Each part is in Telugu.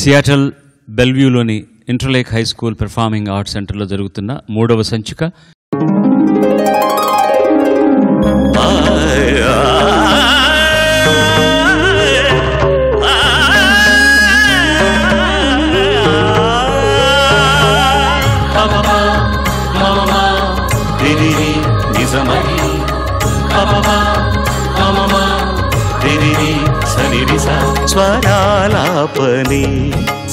సియాటల్ బెల్వ్యూలోని Interlake high school performing arts సెంటర్లో జరుగుతున్న 3వ సంచిక స్వరాలాపని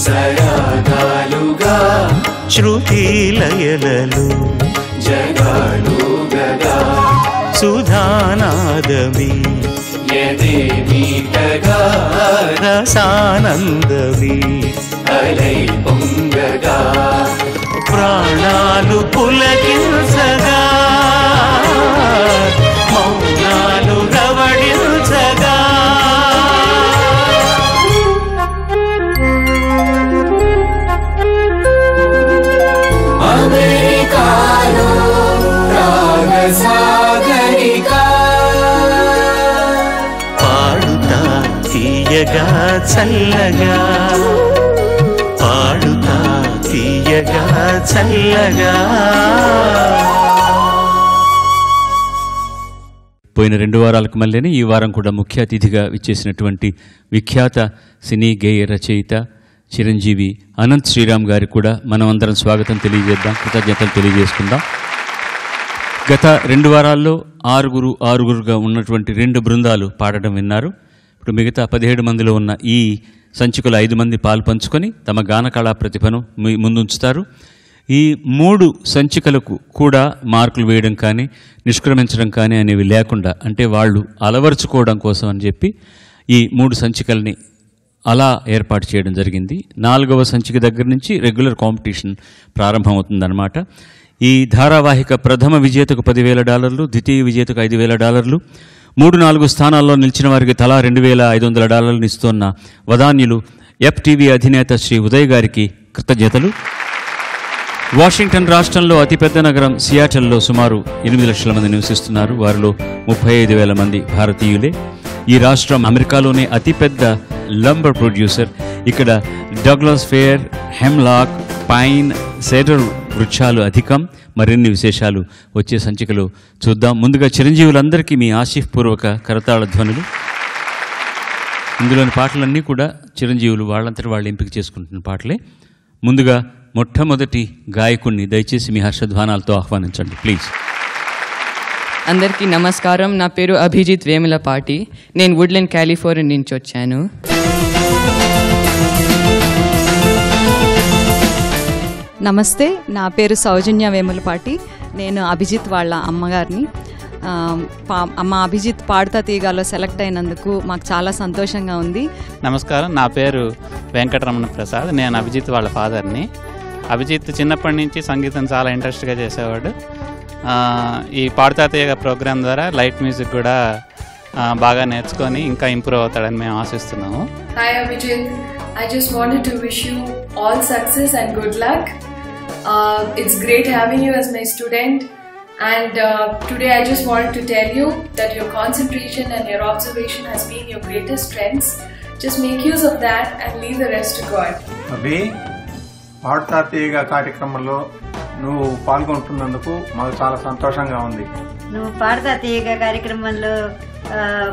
సరాగాలుగా శృతి లయలలు జగాలుగగా సుధానాదమి యదేమీటగా రసానందమి అలై పొంగగా ప్రాణాలు పులకించగా మౌనాలు రవడించగా అమెరికాలో రాగసాగరికా పాడుతా తీయగా చల్లగా పాడుతా తీయగా చల్లగా. పోయిన 2 వారాలకు మళ్ళీ ఈ వారం కూడా ముఖ్య అతిథిగా విచ్చేసినటువంటి విఖ్యాత సినీ గేయ రచయిత చిరంజీవి అనంత్ శ్రీరామ్ గారికి కూడా మనం అందరం స్వాగతం తెలియజేద్దాం, కృతజ్ఞతలు తెలియజేసుకుందాం. గత 2 వారాల్లో ఆరుగురుగా ఉన్నటువంటి 2 బృందాలు పాడడం విన్నారు. ఇప్పుడు మిగతా 17 మందిలో ఉన్న ఈ సంచికలో 5 మంది పాలు పంచుకొని తమ గానకళా ప్రతిభను ముందుంచుతారు. ఈ 3 సంచికలకు కూడా మార్కులు వేయడం కానీ నిష్క్రమించడం కానీ అనేవి లేకుండా, అంటే వాళ్ళు అలవరుచుకోవడం కోసం అని చెప్పి ఈ 3 సంచికల్ని అలా ఏర్పాటు చేయడం జరిగింది. 4వ సంచిక దగ్గర నుంచి రెగ్యులర్ కాంపిటీషన్ ప్రారంభమవుతుందన్నమాట. ఈ ధారావాహిక ప్రథమ విజేతకు $10,000, ద్వితీయ విజేతకు $5,000, 3-4 స్థానాల్లో నిలిచిన వారికి తలా $2,500 ఇస్తున్న వదాన్యులు FTV అధినేత శ్రీ ఉదయ్ గారికి కృతజ్ఞతలు. వాషింగ్టన్ రాష్ట్రంలో అతిపెద్ద నగరం సియాటల్లో సుమారు 8 లక్షల మంది నివసిస్తున్నారు. వారిలో 35,000 మంది భారతీయులే. ఈ రాష్ట్రం అమెరికాలోనే అతిపెద్ద లంబర్ ప్రొడ్యూసర్. ఇక్కడ డగ్లస్ ఫేర్, హెమ్లాక్, పైన్, సెడర్ వృక్షాలు అధికం. మరిన్ని విశేషాలు వచ్చే సంచికలో చూద్దాం. ముందుగా చిరంజీవులందరికీ మీ ఆశీర్పూర్వక కరతాళ ధ్వనులు. ఇందులోని పాటలన్నీ కూడా చిరంజీవులు వాళ్ళంతటి వాళ్ళు ఎంపిక చేసుకుంటున్న పాటలే. ముందుగా మొట్టమొదటి గాయకుడిని దయచేసి మీ హర్షధ్వానాలతో ఆహ్వానించండి ప్లీజ్. అందరికీ నమస్కారం. నా పేరు అభిజిత్ వేములపాటి. నేను వుడ్లాండ్ కాలిఫోర్నియా నుంచి వచ్చాను. నమస్తే, నా పేరు సౌజన్య వేములపాటి. నేను అభిజిత్ వాళ్ళ అమ్మగారిని. అమ్మ అభిజిత్ పాడుతా తీగాలో సెలెక్ట్ అయినందుకు మాకు చాలా సంతోషంగా ఉంది. నమస్కారం, నా పేరు వెంకటరమణ ప్రసాద్. నేను అభిజిత్ వాళ్ళ ఫాదర్ని. అభిజిత్ చిన్నప్పటి నుంచి సంగీతం చాలా ఇంట్రెస్ట్గా చేసేవాడు. ఈ పాడుతా తీగ ప్రోగ్రాం ద్వారా లైట్ మ్యూజిక్ కూడా బాగా నేర్చుకొని ఇంకా ఇంప్రూవ్ అవుతాడని మేము ఆశిస్తున్నాము. Hi Abhijit, I just wanted to wish you all success and good luck. It's great having you as my student, and today I just wanted to tell you that your concentration and your observation has been your greatest strengths. Just make use of that and leave the rest to God. అభి, పాడుతా తీగ కార్యక్రమంలో నువ్వు పాల్గొంటున్నందుకు మాకు చాలా సంతోషంగా ఉంది. నువ్వు పాడుతా తీగ కార్యక్రమంలో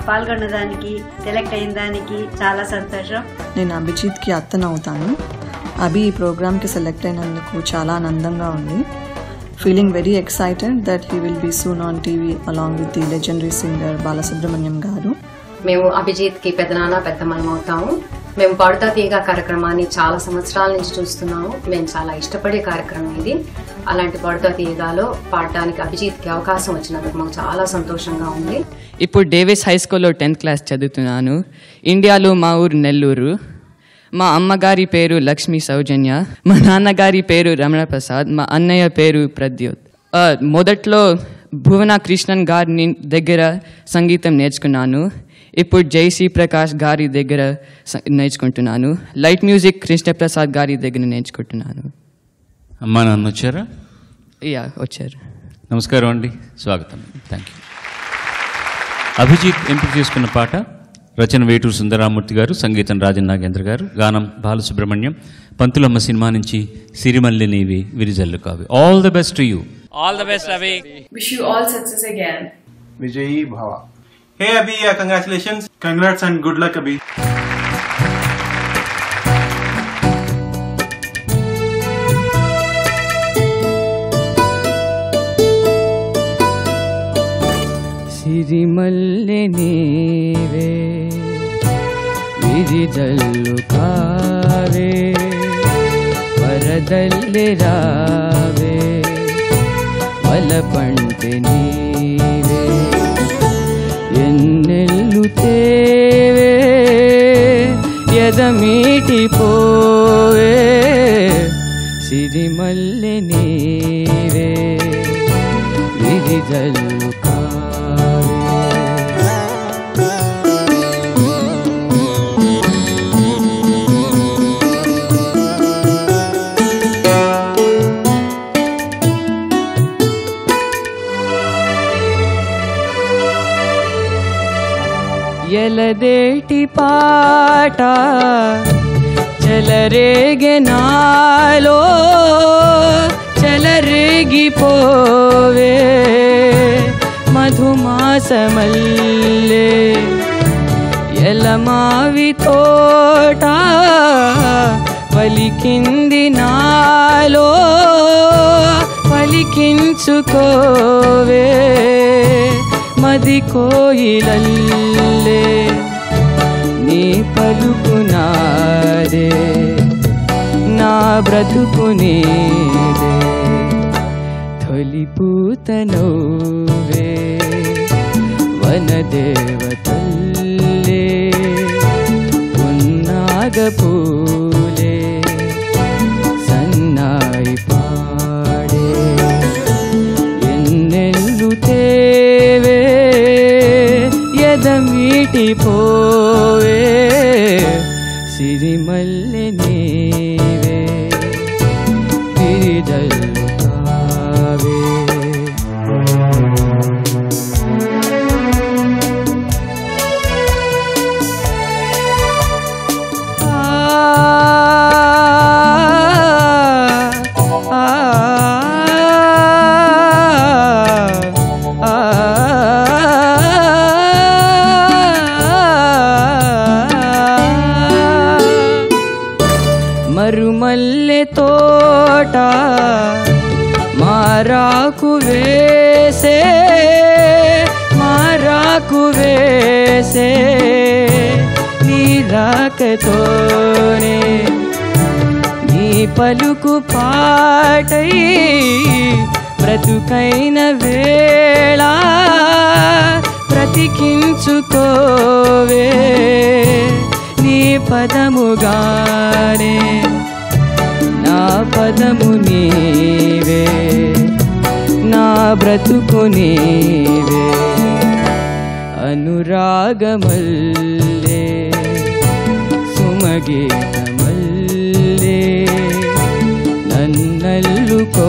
పాల్గొన్నదానికి, సెలెక్ట్ అయిన దానికి చాలా సంతోషం. నేను అభిజిత్కి అత్తనవుతాను. అభి ఈ ప్రోగ్రామ్కి సెలెక్ట్ అయినందుకు చాలా ఆనందంగా ఉంది. Feeling very excited that he will be soon on TV along with the legendary singer Balasubrahmanyam garu. మేము అభిజిత్కి పెద్దనాన్న పెద్దమ్మలం అవుతాము. మేము పాడుతా తీగ కార్యక్రమాన్ని చాలా సంవత్సరాల నుంచి చూస్తున్నాము. మేము చాలా ఇష్టపడే కార్యక్రమం ఇది. అలాంటి పాడుతా తీగలో పాడటానికి అభిజిత్కి అవకాశం వచ్చినందుకు మాకు చాలా సంతోషంగా ఉంది. ఇప్పుడు డేవిస్ హై స్కూల్లో 10th క్లాస్ చదువుతున్నాను. ఇండియాలో మా ఊరు నెల్లూరు. మా అమ్మగారి పేరు లక్ష్మీ సౌజన్య, మా నాన్నగారి పేరు రమణ ప్రసాద్, మా అన్నయ్య పేరు ప్రద్యోత్. మొదట్లో భువన కృష్ణన్ గారి దగ్గర సంగీతం నేర్చుకున్నాను. ఇప్పుడు జైశ్రీ ప్రకాష్ గారి దగ్గర నేర్చుకుంటున్నాను. లైట్ మ్యూజిక్ కృష్ణప్రసాద్ గారి దగ్గర నేర్చుకుంటున్నాను. అమ్మా నాన్న వచ్చారా? వచ్చారు. నమస్కారం అండి, స్వాగతం. Thank you. అభిజిత్ ఎంపిక చేసుకున్న పాట రచన వేటూరు సుందరామూర్తి గారు, సంగీతం రాజన్ నాగేంద్ర గారు, గానం బాలసుబ్రహ్మణ్యం. పంతులమ్మ సినిమా నుంచి సిరిమల్లి నీవి విరిజల్లు కావి. All the best to you. All the best, Abhi. Wish you all success again. విజయీ భవ. Hey Abhi, congratulations. Congrats and good luck, Abhi. సిరిమల్లె నీవే విరిజల్లు కావే, వరదల్లె రావే, వలపంటె నీవే, ఎన్నెల్లు తేవే, ఎదమీటి పోవే, సిరిమల్లె నీవే విరిజల్లు కావే. ఎలదేటి పాట చెలరేగే నాలో, చెలరేగిపోవే, మధుమాసమల్లే, ఎలమావి తోట పలికింది నాలో, పలికించుకోవే, మది కోయిలల్లే, నీ పలుకు నాదే, నా బ్రతుకు నీదే, తొలిపూత నవ్వే, వనదేవతల్లే, ఉన్నాగ పూలే, సన్నాయి పాడే, ఎన్నెల్లు తేవే, ఎదమీటి పోవే, సిరిమల్లె నీవే విరిజల్లు కావే. మరుమల్లె తోట మారాకు వేసే, మారాకు వేసే, నీ రాకతోనే, నీ పలుకు పాటై, బ్రతుకైన వేళ బ్రతికించుకోవే, నీ పదముగానే, నా పదము నీవే, నా బ్రతుకు నీవే, అనురాగమల్లే, సుమగీతమల్లే, నన్నల్లుకోవే,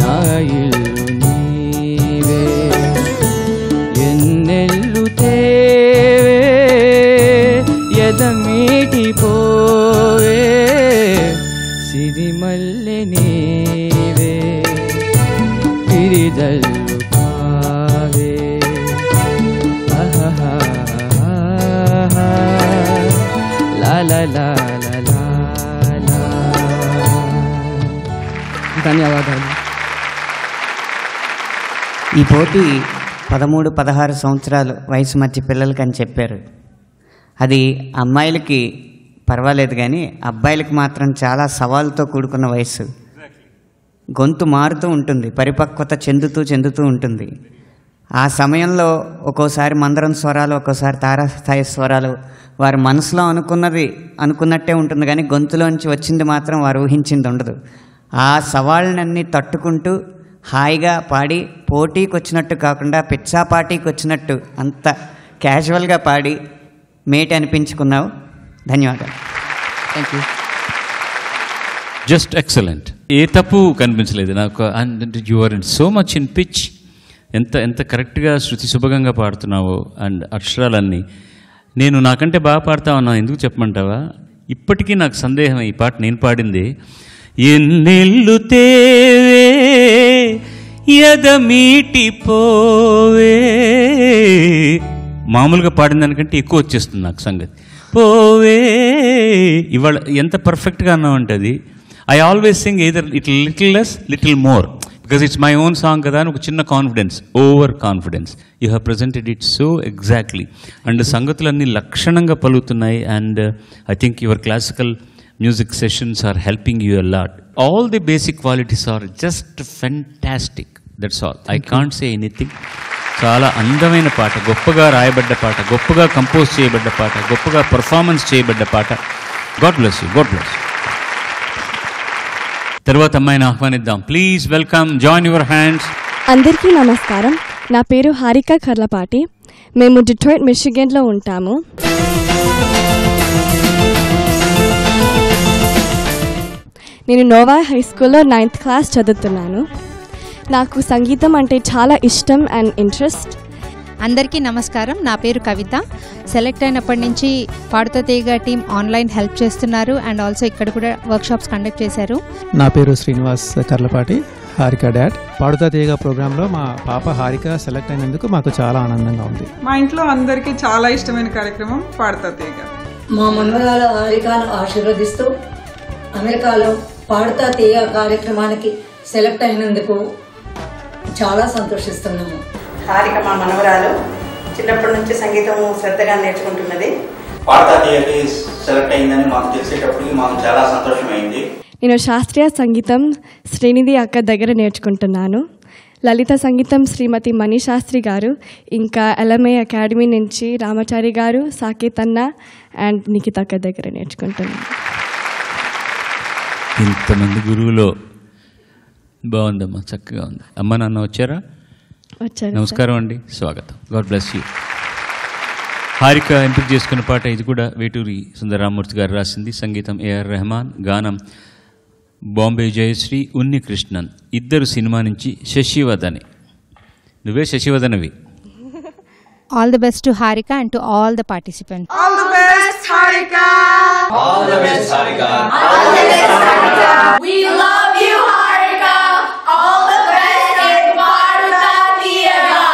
నా ఇల్లు నీవే, ఎన్నెల్లు తేవే, ఎదమీటి పోవే, సిరిమల్లె నీవే విరిజల్లు కావే. లా లా లా లా లా లా. ధన్యవాదాలు. ఈ పోటీ 13-16 సంవత్సరాలు వయసు మధ్య పిల్లలకి అని చెప్పారు. అది అమ్మాయిలకి పర్వాలేదు, కానీ అబ్బాయిలకి మాత్రం చాలా సవాలుతో కూడుకున్న వయసు. గొంతు మారుతూ ఉంటుంది, పరిపక్వత చెందుతూ ఉంటుంది. ఆ సమయంలో ఒక్కోసారి మందరం స్వరాలు, ఒక్కోసారి తారాస్థాయి స్వరాలు, వారి మనసులో అనుకున్నట్టే ఉంటుంది, కానీ గొంతులోంచి వచ్చింది మాత్రం వారు ఊహించింది ఉండదు. ఆ సవాళ్ళనన్నీ తట్టుకుంటూ హాయిగా పాడి, పోటీకి వచ్చినట్టు కాకుండా పిచ్చాపాటీకి వచ్చినట్టు అంత క్యాజువల్గా పాడి మేటి అనిపించుకున్నావు. ధన్యవాదాలు. Thank you. Just excellent. ఏ తప్పు కనిపించలేదు నాకు. And you are in so much in pitch. ఎంత ఎంత కరెక్ట్గా శృతి శుభంగా పాడుతున్నావో అండ్ అక్షరాలన్నీ. నేను నాకంటే బాగా పాడుతా ఉన్నాను, ఎందుకు చెప్పమంటావా? ఇప్పటికీ నాకు సందేహం, ఈ పాట నేను పాడింది. ఎన్నెల్లు తేవే ఎదమీటిపోవే, మామూలుగా పాడిన దానికంటే ఎక్కువ వచ్చేస్తుంది నాకు సంగతి. పోవే, ఇవాళ ఎంత పర్ఫెక్ట్గా అన్నామంటే అది. I always sing either little less little more, because it's my own song కదా అని ఒక చిన్న confidence, over confidence. You have presented it so exactly. And సంగతులన్నీ లక్షణంగా పలుకుతున్నాయి. And I think your classical music sessions are helping you a lot. All the basic qualities are just fantastic. That's all, I can't say anything. చాలా అందమైన పాట, గొప్పగా రాయబడ్డ పాట, గొప్పగా కంపోజ్ చేయబడ్డ పాట, గొప్పగా పర్ఫార్మెన్స్ చేయబడ్డ పాట. God bless you, God bless. తర్వాత అమ్మాయిని ఆహ్వానిద్దాం. Please welcome, join your hands. అందరికీ నమస్కారం. నా పేరు హారిక కర్లపాటి. మేము డిట్రాయిట్ మిషిగన్లో ఉంటాము. నేను నోవా హై స్కూల్లో 9th క్లాస్ చదువుతున్నాను. నాకు సంగీతం అంటే చాలా ఇష్టం అండ్ ఇంట్రెస్ట్. అందరికీ నమస్కారం. నా పేరు కవిత. సెలెక్ట్ అయినప్పటి నుంచి పాడుతా తీగ టీం ఆన్లైన్ హెల్ప్ చేస్తున్నారు అండ్ ఆల్సో ఇక్కడ కూడా వర్క్షాప్స్ కండక్ట్ చేశారు. నా పేరు శ్రీనివాస్ కర్లపాటి, హారిక డాడ్. పాడుతా తీగ ప్రోగ్రాంలో మా పాప హారిక సెలెక్ట్ అయినందుకు మాకు చాలా ఆనందంగా ఉంది. మా ఇంట్లో అందరికీ చాలా ఇష్టమైన కార్యక్రమం పాడుతా తీగ. మా మనవరాలు హారికను ఆశీర్వదిస్తూ అమెరికాలో పాడుతా తీగ కార్యక్రమానికి సెలెక్ట్ అయినందుకు చాలా సంతోషిస్తున్నాము. హారిక మా మనవరాలు చిన్నప్పటి నుంచి సంగీతం శ్రద్ధగా నేర్చుకుంటున్నది. పాడుతా తీగకి సెలెక్ట్ అయిందని మాకు తెలిసేటప్పటికి మాకు చాలా సంతోషమైంది. నేను శాస్త్రీయ సంగీతం శ్రీనిధి అక్క దగ్గర నేర్చుకుంటున్నాను. లలిత సంగీతం శ్రీమతి మణి శాస్త్రి గారు, ఇంకా ఎల్ఎంఏ అకాడమీ నుంచి రామచారి గారు, సాకేత్ అన్న అండ్ నిఖిత అక్క దగ్గర నేర్చుకుంటున్నాను. ఇంతమంది గురువులో బాగుందమ్మా, చక్కగా ఉంది. అమ్మ నాన్న వచ్చారా? వచ్చారు. నమస్కారం అండి, స్వాగతం. God bless you. హారిక ఎంపిక చేసుకున్న పాట ఇది కూడా వేటూరి సుందరరామూర్తి గారు రాసింది. సంగీతం ఏఆర్ రెహమాన్, గానం బాంబే జయశ్రీ, ఉన్ని కృష్ణన్. ఇద్దరు సినిమా నుంచి శశివదని. నువ్వే శశివదనవి. All the best to Harika and to all the participants. All the best, Harika. All the best, Harika. All the best, Harika. We love you, Harika. All the best in Paduta Thiyaga.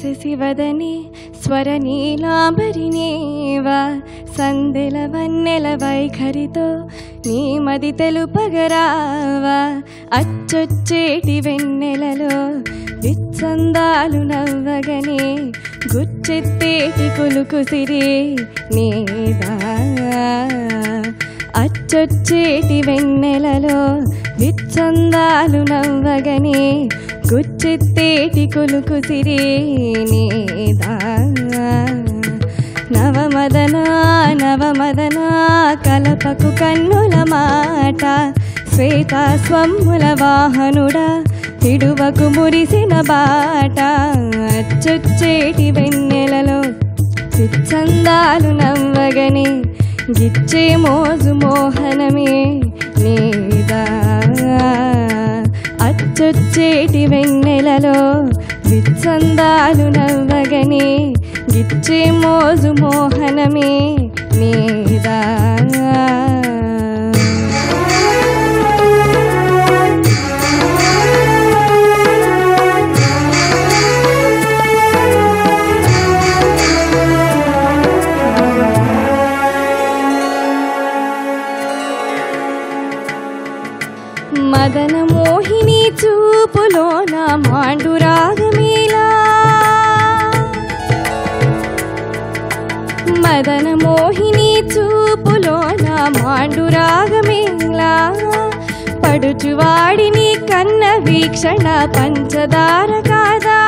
Sasivadane స్వరనీలాంబరినేవా Sandela వన్నెల వైఖరితో నీ మది తెలుపగరావా అచ్చొచ్చేటి వెన్నెలలో విత్సందాలు నవ్వగనే గుచ్చెత్తేటి కులుకుసిరి నీవా అచ్చొచ్చేటి వెన్నెలలో విత్సందాలు నవ్వగనే గుచ్చెత్తేటి కులుకుసిరి నీదా నవమదనా కలపకు కన్నుల మాట శ్వేతా స్వమ్ముల వాహనుడా తిడువకు మురిసిన బాట అచ్చొచ్చేటి వెన్నెలలో విత్సందాలు నవ్వగనే గిచ్చే మోజు మోహనమే నీదా అచ్చొచ్చేటి వెన్నెలలో విత్సందాలు నవ్వగనే గిచ్చే మోజు మోహనమే నీదా మదన మోహిని చూపులోన మాండురాగమేలా మదన మోహిని చూపులోన మాండురాగమేలా పడుచువాడిని కన్న వీక్షణ పంచదార కాదా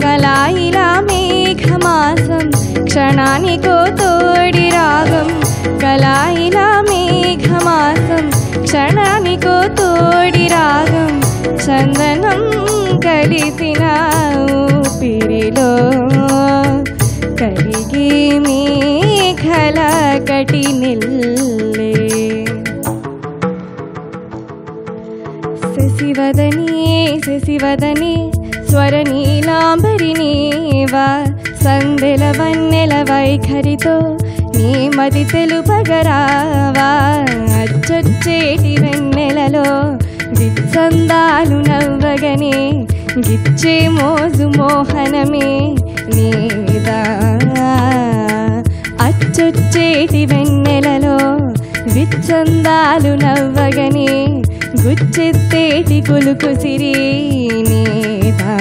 గలాయిలా మేఘమాసం క్షణానికో తోడి రాగం గలాయిలా మేఘమాసం క్షణానికో తోడి రాగం చందనం కలిసిన ఊపిరిలో కరిగి మేఘల కటి నిల్లే శశివదనే స్వరనీలాంబరి నీవా సందెల వన్నెల వైఖరితో నీ మది తెలుపగరావా అచ్చొచ్చేటి వెన్నెలలో విత్సందాలు నవ్వగనే గిచ్చే మోజు మోహనమే నీదా అచ్చొచ్చేటి వెన్నెలలో విత్సందాలు నవ్వగనే గుచ్చెత్తేటి కులుకు సిరి నీదా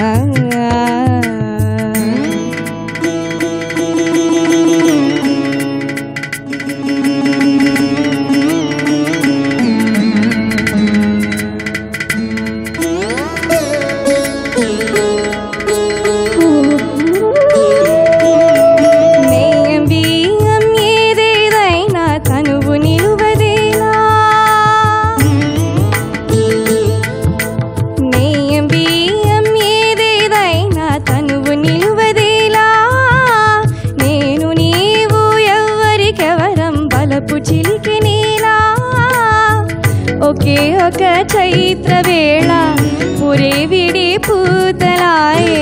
ఒకే ఒక చైత్ర వేళ పురే విడి పూతలాయే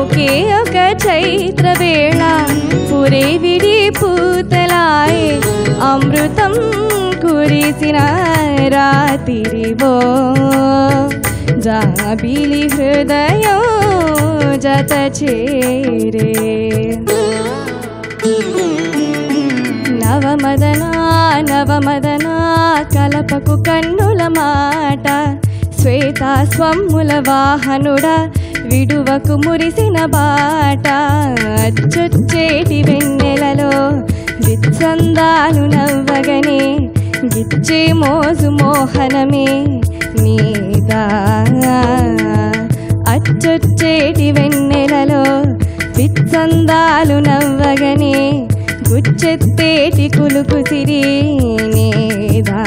ఒకే ఒక చైత్ర వేళ పురే విడి పూతలాయే అమృతం కురిసిన రాత్రివో జాబిలి హృదయం జత చేరే నవమదనా కలపకు కన్నుల మాట శ్వేత స్వమ్ముల వాహనుడా విడువకు మురిసిన బాట అచ్చొచ్చేటి వెన్నెలలో విత్సందాలు నవ్వగనే గిచ్చే మోజు మోహనమే నీదా అచ్చొచ్చేటి వెన్నెలలో విత్సందాలు నవ్వగనే గుచ్చెత్తేటి కులుకు సిరి నీదా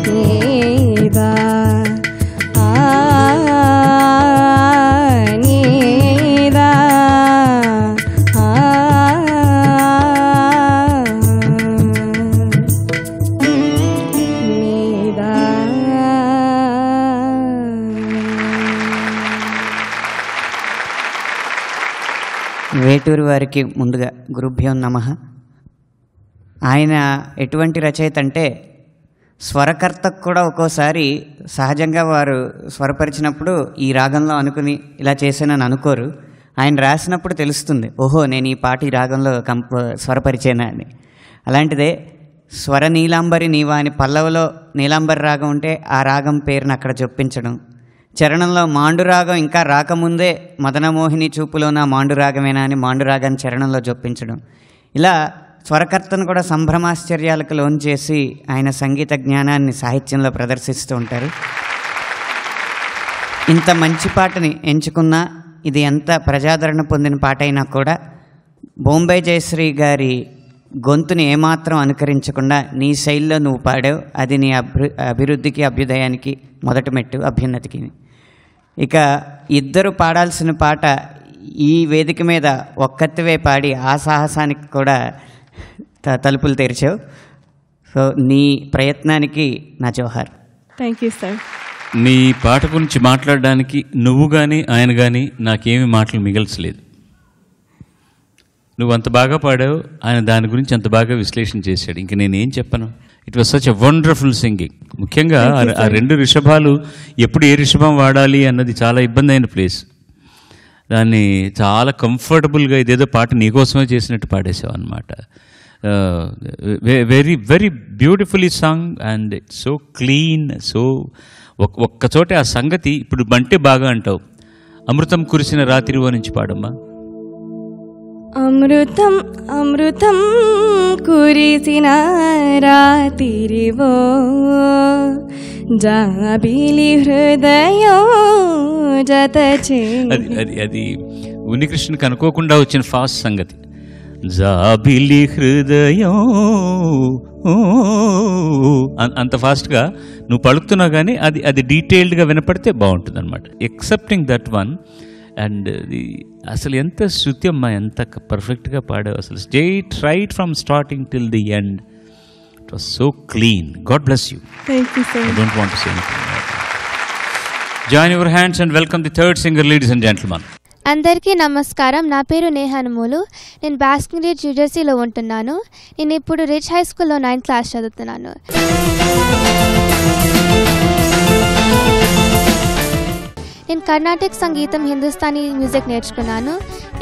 నీదా నీదా వేటూరి వారికి ముందుగా గురుభ్యో నమః. ఆయన ఎటువంటి రచయిత అంటే స్వరకర్తకు కూడా ఒక్కోసారి సహజంగా వారు స్వరపరిచినప్పుడు ఈ రాగంలో అనుకుని ఇలా చేశానని అనుకోరు. ఆయన రాసినప్పుడు తెలుస్తుంది, ఓహో నేను ఈ పాట ఈ రాగంలో స్వరపరిచేనా అని. అలాంటిదే స్వర నీలాంబరి నీవా అని పల్లవిలో నీలాంబరి రాగం ఉంటే ఆ రాగం పేరును అక్కడ చొప్పించడం, చరణంలో మాండురాగం ఇంకా రాకముందే మదనమోహిని చూపులోన మాండురాగమేనా అని మాండురాగాన్ని చరణంలో చొప్పించడం, ఇలా స్వరకర్తను కూడా సంభ్రమాశ్చర్యాలకు లోన్ చేసి ఆయన సంగీత జ్ఞానాన్ని సాహిత్యంలో ప్రదర్శిస్తూ ఉంటారు. ఇంత మంచి పాటని ఎంచుకున్నా, ఇది ఎంత ప్రజాదరణ పొందిన పాట అయినా కూడా బొంబాయి జయశ్రీ గారి గొంతుని ఏమాత్రం అనుకరించకుండా నీ శైలిలో నువ్వు పాడావు. అది నీ అభివృద్ధికి అభ్యుదయానికి మొదటి మెట్టు, అభ్యున్నతికి. ఇక ఇద్దరు పాడాల్సిన పాట ఈ వేదిక మీద ఒక్కతివే పాడి ఆ సాహసానికి కూడా తలుపులు తెరిచావు. సో నీ ప్రయత్నానికి నా జోహార్. Thank you sir. నీ పాట గురించి మాట్లాడడానికి నువ్వు కానీ ఆయన కానీ నాకేమీ మాటలు మిగల్చలేదు. నువ్వు అంత బాగా పాడావు, ఆయన దాని గురించి అంత బాగా విశ్లేషణ చేశాడు. ఇంక నేనేం చెప్పను. It was such a wonderful singing. ముఖ్యంగా ఆ రెండు రిషభాలు ఎప్పుడు ఏ రిషభం వాడాలి అన్నది చాలా ఇబ్బంది అయిన ప్లేస్. దాన్ని చాలా కంఫర్టబుల్గా ఇదేదో పాట నీకోసమే చేసినట్టు పాడేసావు అనమాట. Very very beautifully song and it's so clean. So ఒక్కచోటే ఆ సంగతి ఇప్పుడు బంటే బాగా అంటావు. అమృతం కురిసిన రాత్రివో నుంచి పాడమ్మా. అమృతం అమృతం కురిసిన రాత్రివో జాబిలి హృదయం జత చే. అది ఉన్నికృష్ణకి అనుకోకుండా వచ్చిన ఫాస్ట్ సంగతి. జాబిలి హృదయం అంత ఫాస్ట్గా నువ్వు పలుకుతున్నావు, కానీ అది డీటెయిల్డ్గా వినపడితే బాగుంటుంది అనమాట. Excepting that one. అండ్ అసలు ఎంత శృతి అమ్మా, ఎంత పర్ఫెక్ట్గా పాడావు అసలు. Straight right from starting till the end. It was so clean. God bless you. I don't want to say anything. Join your hands and welcome the third singer, ladies and gentlemen. అందరికీ నమస్కారం. నా పేరు నేహానుమోలు. నేను బాస్కిన్ రీడ్ న్యూజెర్సీలో ఉంటున్నాను. నేను ఇప్పుడు రిచ్ హై స్కూల్లో 9th క్లాస్ చదువుతున్నాను. నేను కర్ణాటక సంగీతం, హిందుస్థానీ మ్యూజిక్ నేర్చుకున్నాను.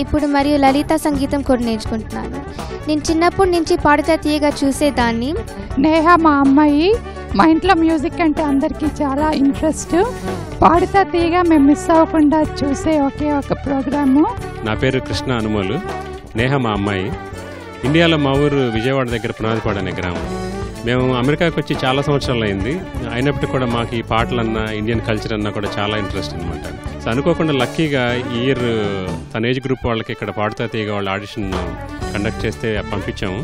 ఇప్పుడు మరియు లలిత సంగీతం కూడా నేర్చుకుంటున్నాను. నేను చిన్నప్పటి నుంచి పాడుతా తీయగా చూసేదాన్ని. నేహ మా అమ్మాయి. మా ఇంట్లో మ్యూజిక్ అంటే అందరికీ చాలా ఇంట్రెస్ట్. పాడుతా తీయగా మేము మిస్ అవ్వకుండా చూసే ఒకే ఒక ప్రోగ్రాము. నా పేరు కృష్ణ అనుమోలు. నేహ మా అమ్మాయి. ఇండియాలో మా ఊరు విజయవాడ దగ్గర పునాదిపాడు అనే గ్రామం. మేము అమెరికాకి వచ్చి చాలా సంవత్సరాలు అయింది. అయినప్పటికీ కూడా మాకు ఈ పాటలన్నా, ఇండియన్ కల్చర్ అన్నా కూడా చాలా ఇంట్రెస్ట్ అనమాట. సో అనుకోకుండా లక్కీగా ఈ ఇయర్ తన ఏజ్ గ్రూప్ వాళ్ళకి ఇక్కడ పాడుతా తీయగా వాళ్ళ ఆడిషన్ కండక్ట్ చేస్తే పంపించాము.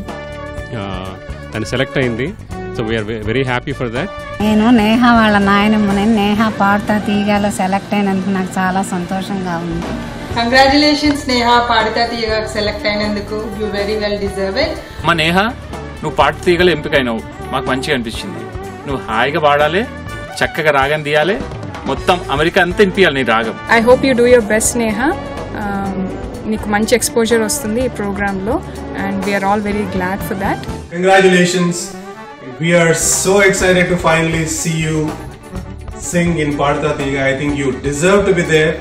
తను సెలెక్ట్ అయింది. So we are very happy for that. నేను నేహ వాళ్ళ నాయనమ్మని. నేహ పాడుతా తీయగాలో సెలెక్ట్ అయినందుకు నాకు చాలా సంతోషంగా ఉంది. కంగ్రాచులేషన్స్ నేహ, పాడుతా తీయగా సెలెక్ట్ అయినందుకు. You very well deserve it. మా నేహ, నువ్వు పాట తీయగల ఎంపికైనావు. మాకు మంచిగా అనిపించింది. నువ్వు హాయిగా పాడాలి, చక్కగా రాగం తీయాలి, మొత్తం అమెరికా అంతా వినిపించాలి నీ రాగం. I hope you do your best Neha. నీకు మంచి ఎక్స్పోజర్ వస్తుంది ఈ ప్రోగ్రాంలో and we are all very glad for that. Congratulations. We are so excited to finally see you sing in Paadta Teega. I think you deserve to be there.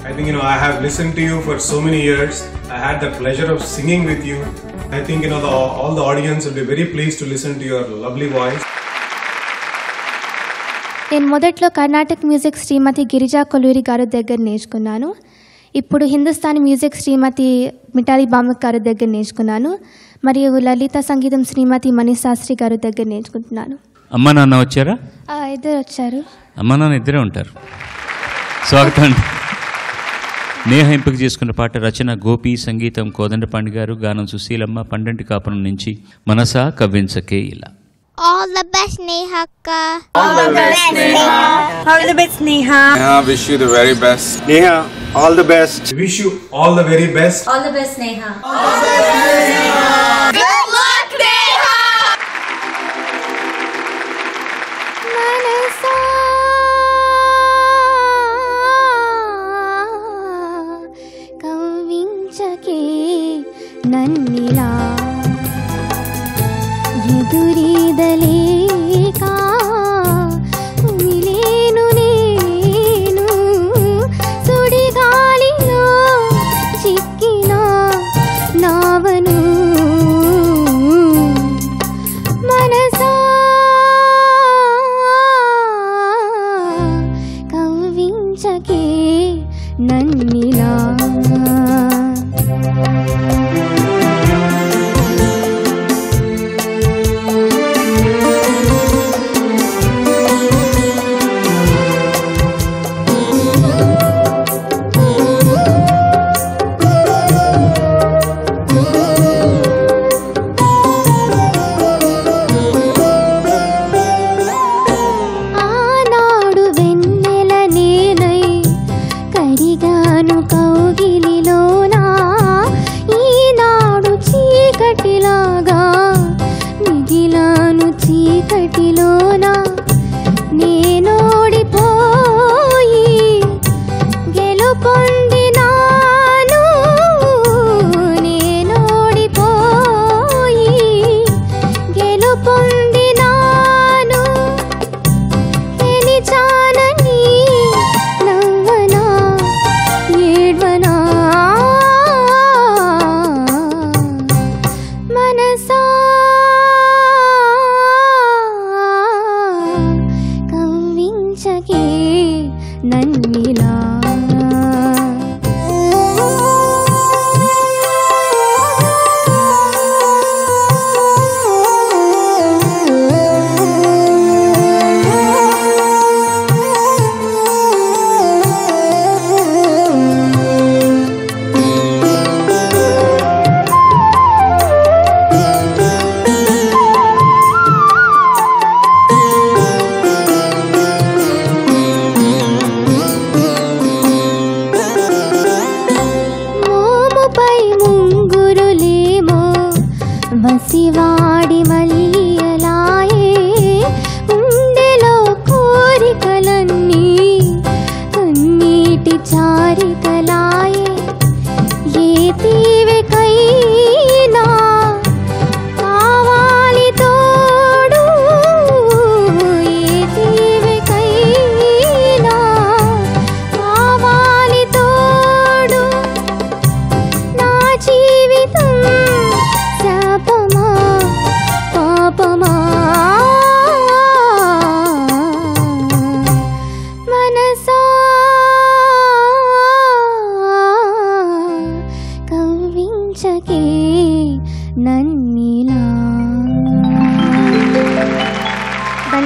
I think, I have listened to you for so many years. I had the pleasure of singing with you. I think, all the audience will be very pleased to listen to your lovely voice. నేను మొదట్లో కర్ణాటక మ్యూజిక్ శ్రీమతి గిరిజా కొల్లూరి గారి దగ్గర నేర్చుకున్నాను. ఇప్పుడు హిందుస్థానీ మ్యూజిక్ శ్రీమతి మిఠాలి బామక్ గారి దగ్గర నేర్చుకున్నాను. మరియు లలిత సంగీతం శ్రీమతి మనీష్ శాస్త్రి గారి దగ్గర నేర్చుకుంటున్నాను. అమ్మ నాన్న వచ్చారా? ఇద్దరు వచ్చారు. అమ్మ నాన్న ఇద్దరే ఉంటారు. స్వాగతం అండి. నేహ ఎంపిక చేసుకున్న పాట రచన గోపి, సంగీతం కోదండపాండి గారు, గానం సుశీలమ్మ, పండంటి కాపురం నుంచి మనసా కవ్వించకే ఇలా. All the best, Neha. All the best, Neha. All the best, Neha. Neha, wish you the very best. Neha, all the best. Wish you all the very best. All the best, Neha. All the best, Neha. Good luck, Neha. Manasa kavinchake nannila ఎదురీదలేకా ఉమిలేను నేను సుడిగాలిలో చిక్కిన నావను మనసా కవ్వించకే నన్నిలా.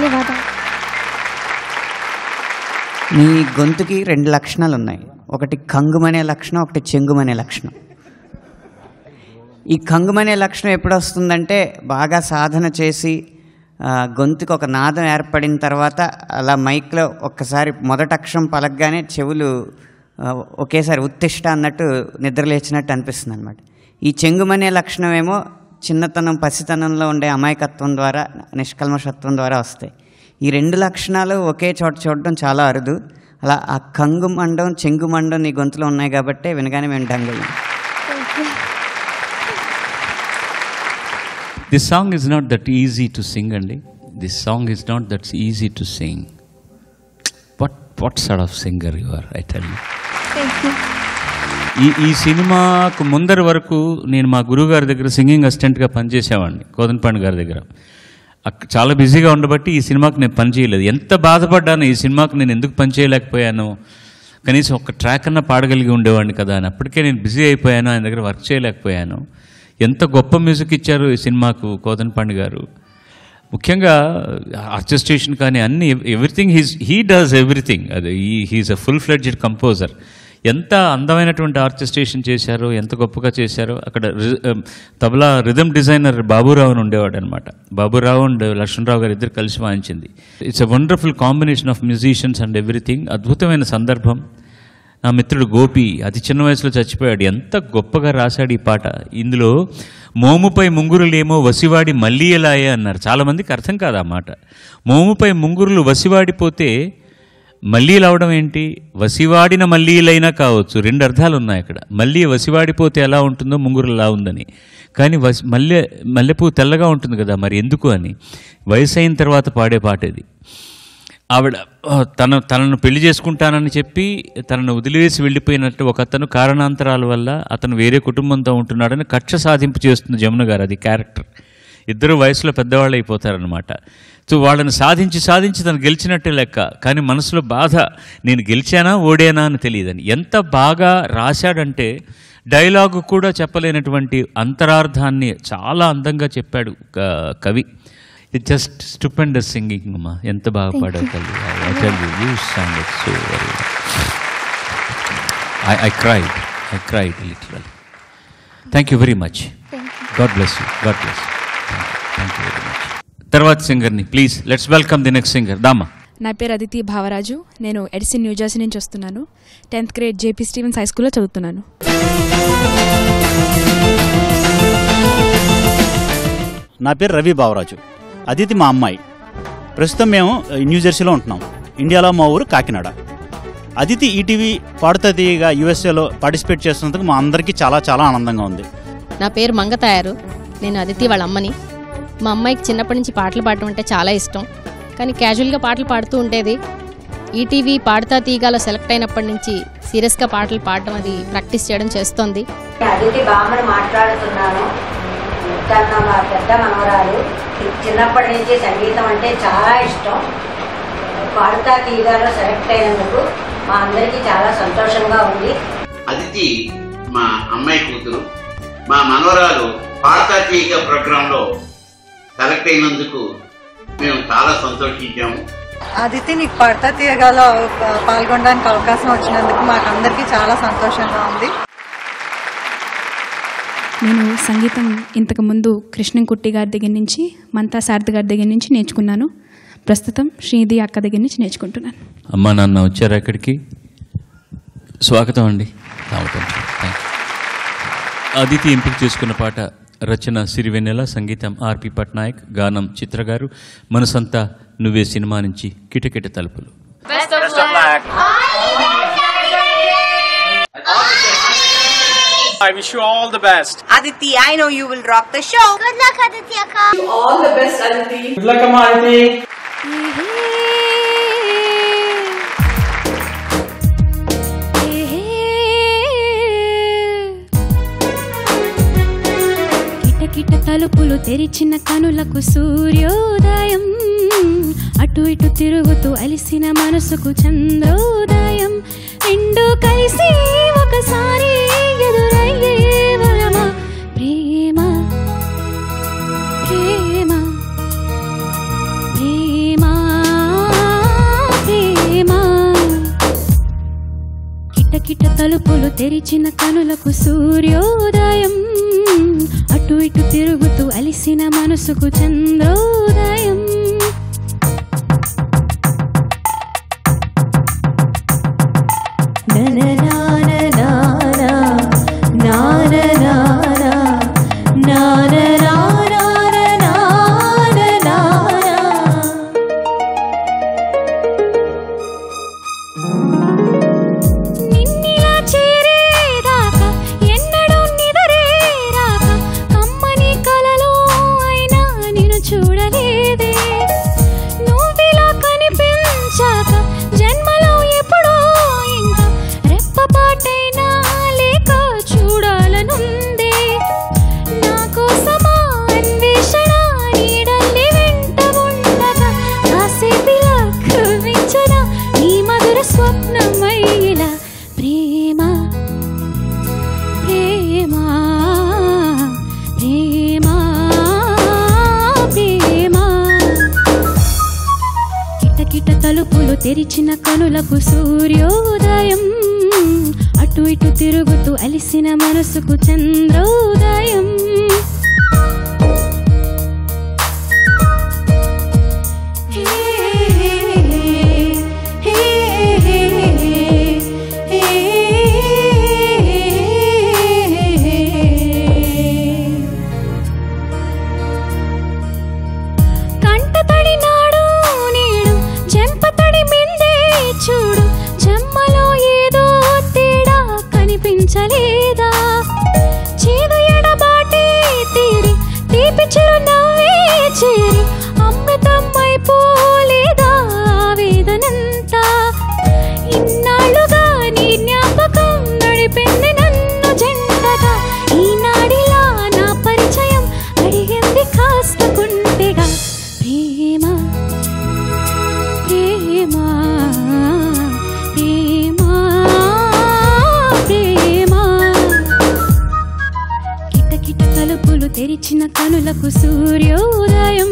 ధన్యవాదాలు. మీ గొంతుకి 2 లక్షణాలు ఉన్నాయి. ఒకటి కంగుమనే లక్షణం, ఒకటి చెంగుమనే లక్షణం. ఈ కంగుమనే లక్షణం ఎప్పుడు వస్తుందంటే బాగా సాధన చేసి గొంతుకు ఒక నాదం ఏర్పడిన తర్వాత అలా మైక్లో ఒక్కసారి మొదటి అక్షరం పలకగానే చెవులు ఒకేసారి ఉత్తిష్ట అన్నట్టు నిద్రలేచినట్టు అనిపిస్తుంది అనమాట. ఈ చెంగుమనే లక్షణం ఏమో చిన్నతనం పసితనంలో ఉండే అమాయకత్వం ద్వారా నిష్కల్మషత్వం ద్వారా వస్తాయి. ఈ 2 లక్షణాలు ఒకే చోట చూడడం చాలా అరుదు. అలా ఆ కంగు మండం చెంగు మండం నీ గొంతులో ఉన్నాయి కాబట్టి వినగానే మేము డంగయ్యాం. This song is not that easy to sing, Andy. This song is not that easy to sing. What sort of singer you are, I tell you. Thank you. ఈ సినిమాకు ముందర వరకు నేను మా గురువుగారి దగ్గర సింగింగ్ అసిస్టెంట్గా పనిచేసేవాడిని, కోదండపాండి గారి దగ్గర. చాలా బిజీగా ఉండబట్టి ఈ సినిమాకి నేను పని చేయలేదు. ఎంత బాధపడ్డాను, ఈ సినిమాకి నేను ఎందుకు పని చేయలేకపోయాను, కనీసం ఒక ట్రాక్ అన్నా పాడగలిగి ఉండేవాడిని కదా అని. అప్పటికే నేను బిజీ అయిపోయాను, ఆయన దగ్గర వర్క్ చేయలేకపోయాను. ఎంత గొప్ప మ్యూజిక్ ఇచ్చారు ఈ సినిమాకు కోదండపాండి గారు. ముఖ్యంగా ఆర్కెస్ట్రేషన్ కానీ అన్ని ఎవ్రీథింగ్ హీ డస్ ఎవ్రీథింగ్. అది he is a full fledged composer. ఎంత అందమైనటువంటి ఆర్కెస్ట్రేషన్ చేశారో, ఎంత గొప్పగా చేశారో. అక్కడ తబలా రిథమ్ డిజైనర్ బాబురావు అని ఉండేవాడు అనమాట. బాబురావు అండ్ లక్ష్మణరావు గారు ఇద్దరు కలిసి వాయించింది. It's a wonderful combination of musicians and everything. అద్భుతమైన సందర్భం. నా మిత్రుడు గోపి అతి చిన్న వయసులో చచ్చిపోయాడు. ఎంత గొప్పగా రాశాడు ఈ పాట. ఇందులో మోముపై ముంగురులేమో వసివాడి మల్లీయలాయే అన్నారు. చాలామందికి అర్థం కాదు ఆ మాట. మోముపై ముంగురులు వసివాడిపోతే మల్లీలు అవడం ఏంటి? వసివాడిన మల్లీలైనా కావచ్చు. 2 అర్థాలు ఉన్నాయి అక్కడ. మల్లీ వసివాడిపోతే ఎలా ఉంటుందో ముంగురు ఎలా ఉందని. కానీ మల్లెపూ తెల్లగా ఉంటుంది కదా, మరి ఎందుకు అని. వయసు అయిన తర్వాత పాడే పాట ఇది. ఆవిడ తనను పెళ్లి చేసుకుంటానని చెప్పి తనను వదిలివేసి వెళ్ళిపోయినట్టు ఒక అతను కారణాంతరాల వల్ల అతను వేరే కుటుంబంతో ఉంటున్నాడని కక్ష సాధింపు చేస్తుంది జమున గారు. అది క్యారెక్టర్. ఇద్దరు వయసులో పెద్దవాళ్ళు అయిపోతారనమాట. సో వాళ్ళని సాధించి తను గెలిచినట్టే లెక్క. కానీ మనసులో బాధ, నేను గెలిచానా ఓడేనా అని తెలియదని. ఎంత బాగా రాశాడంటే డైలాగు కూడా చెప్పలేనటువంటి అంతరార్థాన్ని చాలా అందంగా చెప్పాడు కవి. It's just stupendous singing, Mama. ఎంత బాగా పాడావు తల్లి. I tell you, you sounded so very well. I cried literally. Thank you very much. God bless you. God bless you. Thank you very much. తర్వాత సింగర్ని please let's welcome the next singer. దామా. నా పేరు అదితి భావరాజు. నేను ఎడిసన్ న్యూజెర్సీ నుంచి వస్తున్నాను. 10th grade JP Stevens high స్కూల్లో చదువుతున్నాను. నా పేరు రవి భావరాజు. అదితి మా అమ్మాయి. ప్రస్తుతం మేము న్యూజెర్సీలో ఉంటున్నాం. ఇండియాలో మా ఊరు కాకినాడ. అదితి ఈటీవీ పాడుతా తీయగా యూఎస్ఏలో పార్టిసిపేట్ చేస్తున్నందుకు మా అందరికీ చాలా చాలా ఆనందంగా ఉంది. నా పేరు మంగతాయారు. నేను అదితి వాళ్ళ అమ్మని. మా అమ్మాయికి చిన్నప్పటి నుంచి పాటలు పాడటం అంటే చాలా ఇష్టం. కానీ క్యాజువల్గా పాటలు పాడుతూ ఉండేది. ఈటీవీ పాడుతా తీయగాలో సెలెక్ట్ అయినప్పటి నుంచి సీరియస్గా పాటలు పాడటం, అది ప్రాక్టీస్ చేయడం చేస్తోంది. అదితి బామ్మని మాట్లాడుతున్నాను. తన మా పెద్ద మనవరాలు. చిన్నప్పటి నుంచి సంగీతం అంటే చాలా ఇష్టం. పాడుతా తీయగాలో సెలెక్ట్ అయినందుకు మా అందరికీ చాలా సంతోషంగా ఉంది. అదితి మా అమ్మాయి కూతురు. మా మనవరాలు పాడుతా తీయగా ప్రోగ్రాంలో సెలెక్ట్ అయినందుకు మేము చాలా సంతోషించాము. అదితి నీకు పాడుతా తీయగాలో పాల్గొనడానికి అవకాశం వచ్చినందుకు మాకు అందరికీ చాలా సంతోషంగా ఉంది. నేను సంగీతం ఇంతకుముందు కృష్ణంకుట్టి గారి దగ్గర నుంచి, మంతా శారద గారి దగ్గర నుంచి నేర్చుకున్నాను. ప్రస్తుతం శ్రీనిధి అక్క దగ్గర నుంచి నేర్చుకుంటున్నాను. అమ్మా నాన్న వచ్చారా ఇక్కడికి? స్వాగతం అండి. అదితి ఎంపిక చేసుకున్న పాట రచన సిరివెన్నెల, సంగీతం ఆర్పి పట్నాయక్, గానం చిత్ర గారు. మనసంతా నువ్వే సినిమా నుంచి కిటకిట తలుపులు. I wish you all the best. Aditi, I know you will rock the show. Good luck, Aditi Akka. All the best, Aditi. Good luck, Amma Aditi. కిటకిట తలుపులు తెరిచిన కనులకు సూర్యోదయం, అటు ఇటు తిరుగుతూ అలిసిన మనసుకు చంద్రోదయం. రెండు కలిసి ఒకసారి ఎదురయ్యే వరమా ప్రేమ ప్రేమ ప్రేమ తలుపులు తెరిచిన కనులకు సూర్యోదయం, అటు ఇటు తిరుగుతూ అలిసిన మనసుకు చంద్రోదయం. నిన్నిలా చేరేదాకా ఎన్నడూ నిదరేరాక కమ్మని కలలో అయినా నిన్ను చూడలేదే. నువ్విలా కనిపించాక జన్మలో ఎప్పుడో ఇంకా రెప్పపాటైనా లేక చూడాలనుందే. నా కోసమా అన్వేషణ నీడల్లి వెంట ఉండగా కాసేపిలా కవ్వించనా ఈ మధుర స్వప్నమైలా. ప్రేమ ప్రేమ ప్రేమ ప్రేమ. కిటకిట తలుపులు తెరిచిన కనులకు సూర్యోదయం, అటు ఇటు తిరుగుతూ అలిసిన మనసుకు చంద్రోదయం. కంటతడి నాడు నీడు చెంపతడి మిందే చూడు, చెమ్మలో ఏదో తేడా కనిపించలేదా. చేదు ఎడబాటే తీరి తీపి చిరునవ్వే చేరి అమృతం అయిపోలేదా వేదనంతా. ఇన్నాళ్ళుగా నీ జ్ఞాపకం నడిపింది నన్ను జంటగా, ఈనాడిలా నా పరిచయం అడిగింది కాస్త కుంటిగా. ప్రేమ ప్రేమ ప్రేమ ప్రేమ. కిటకిట తలుపులు తెరిచిన కనులకు సూర్యోదయం,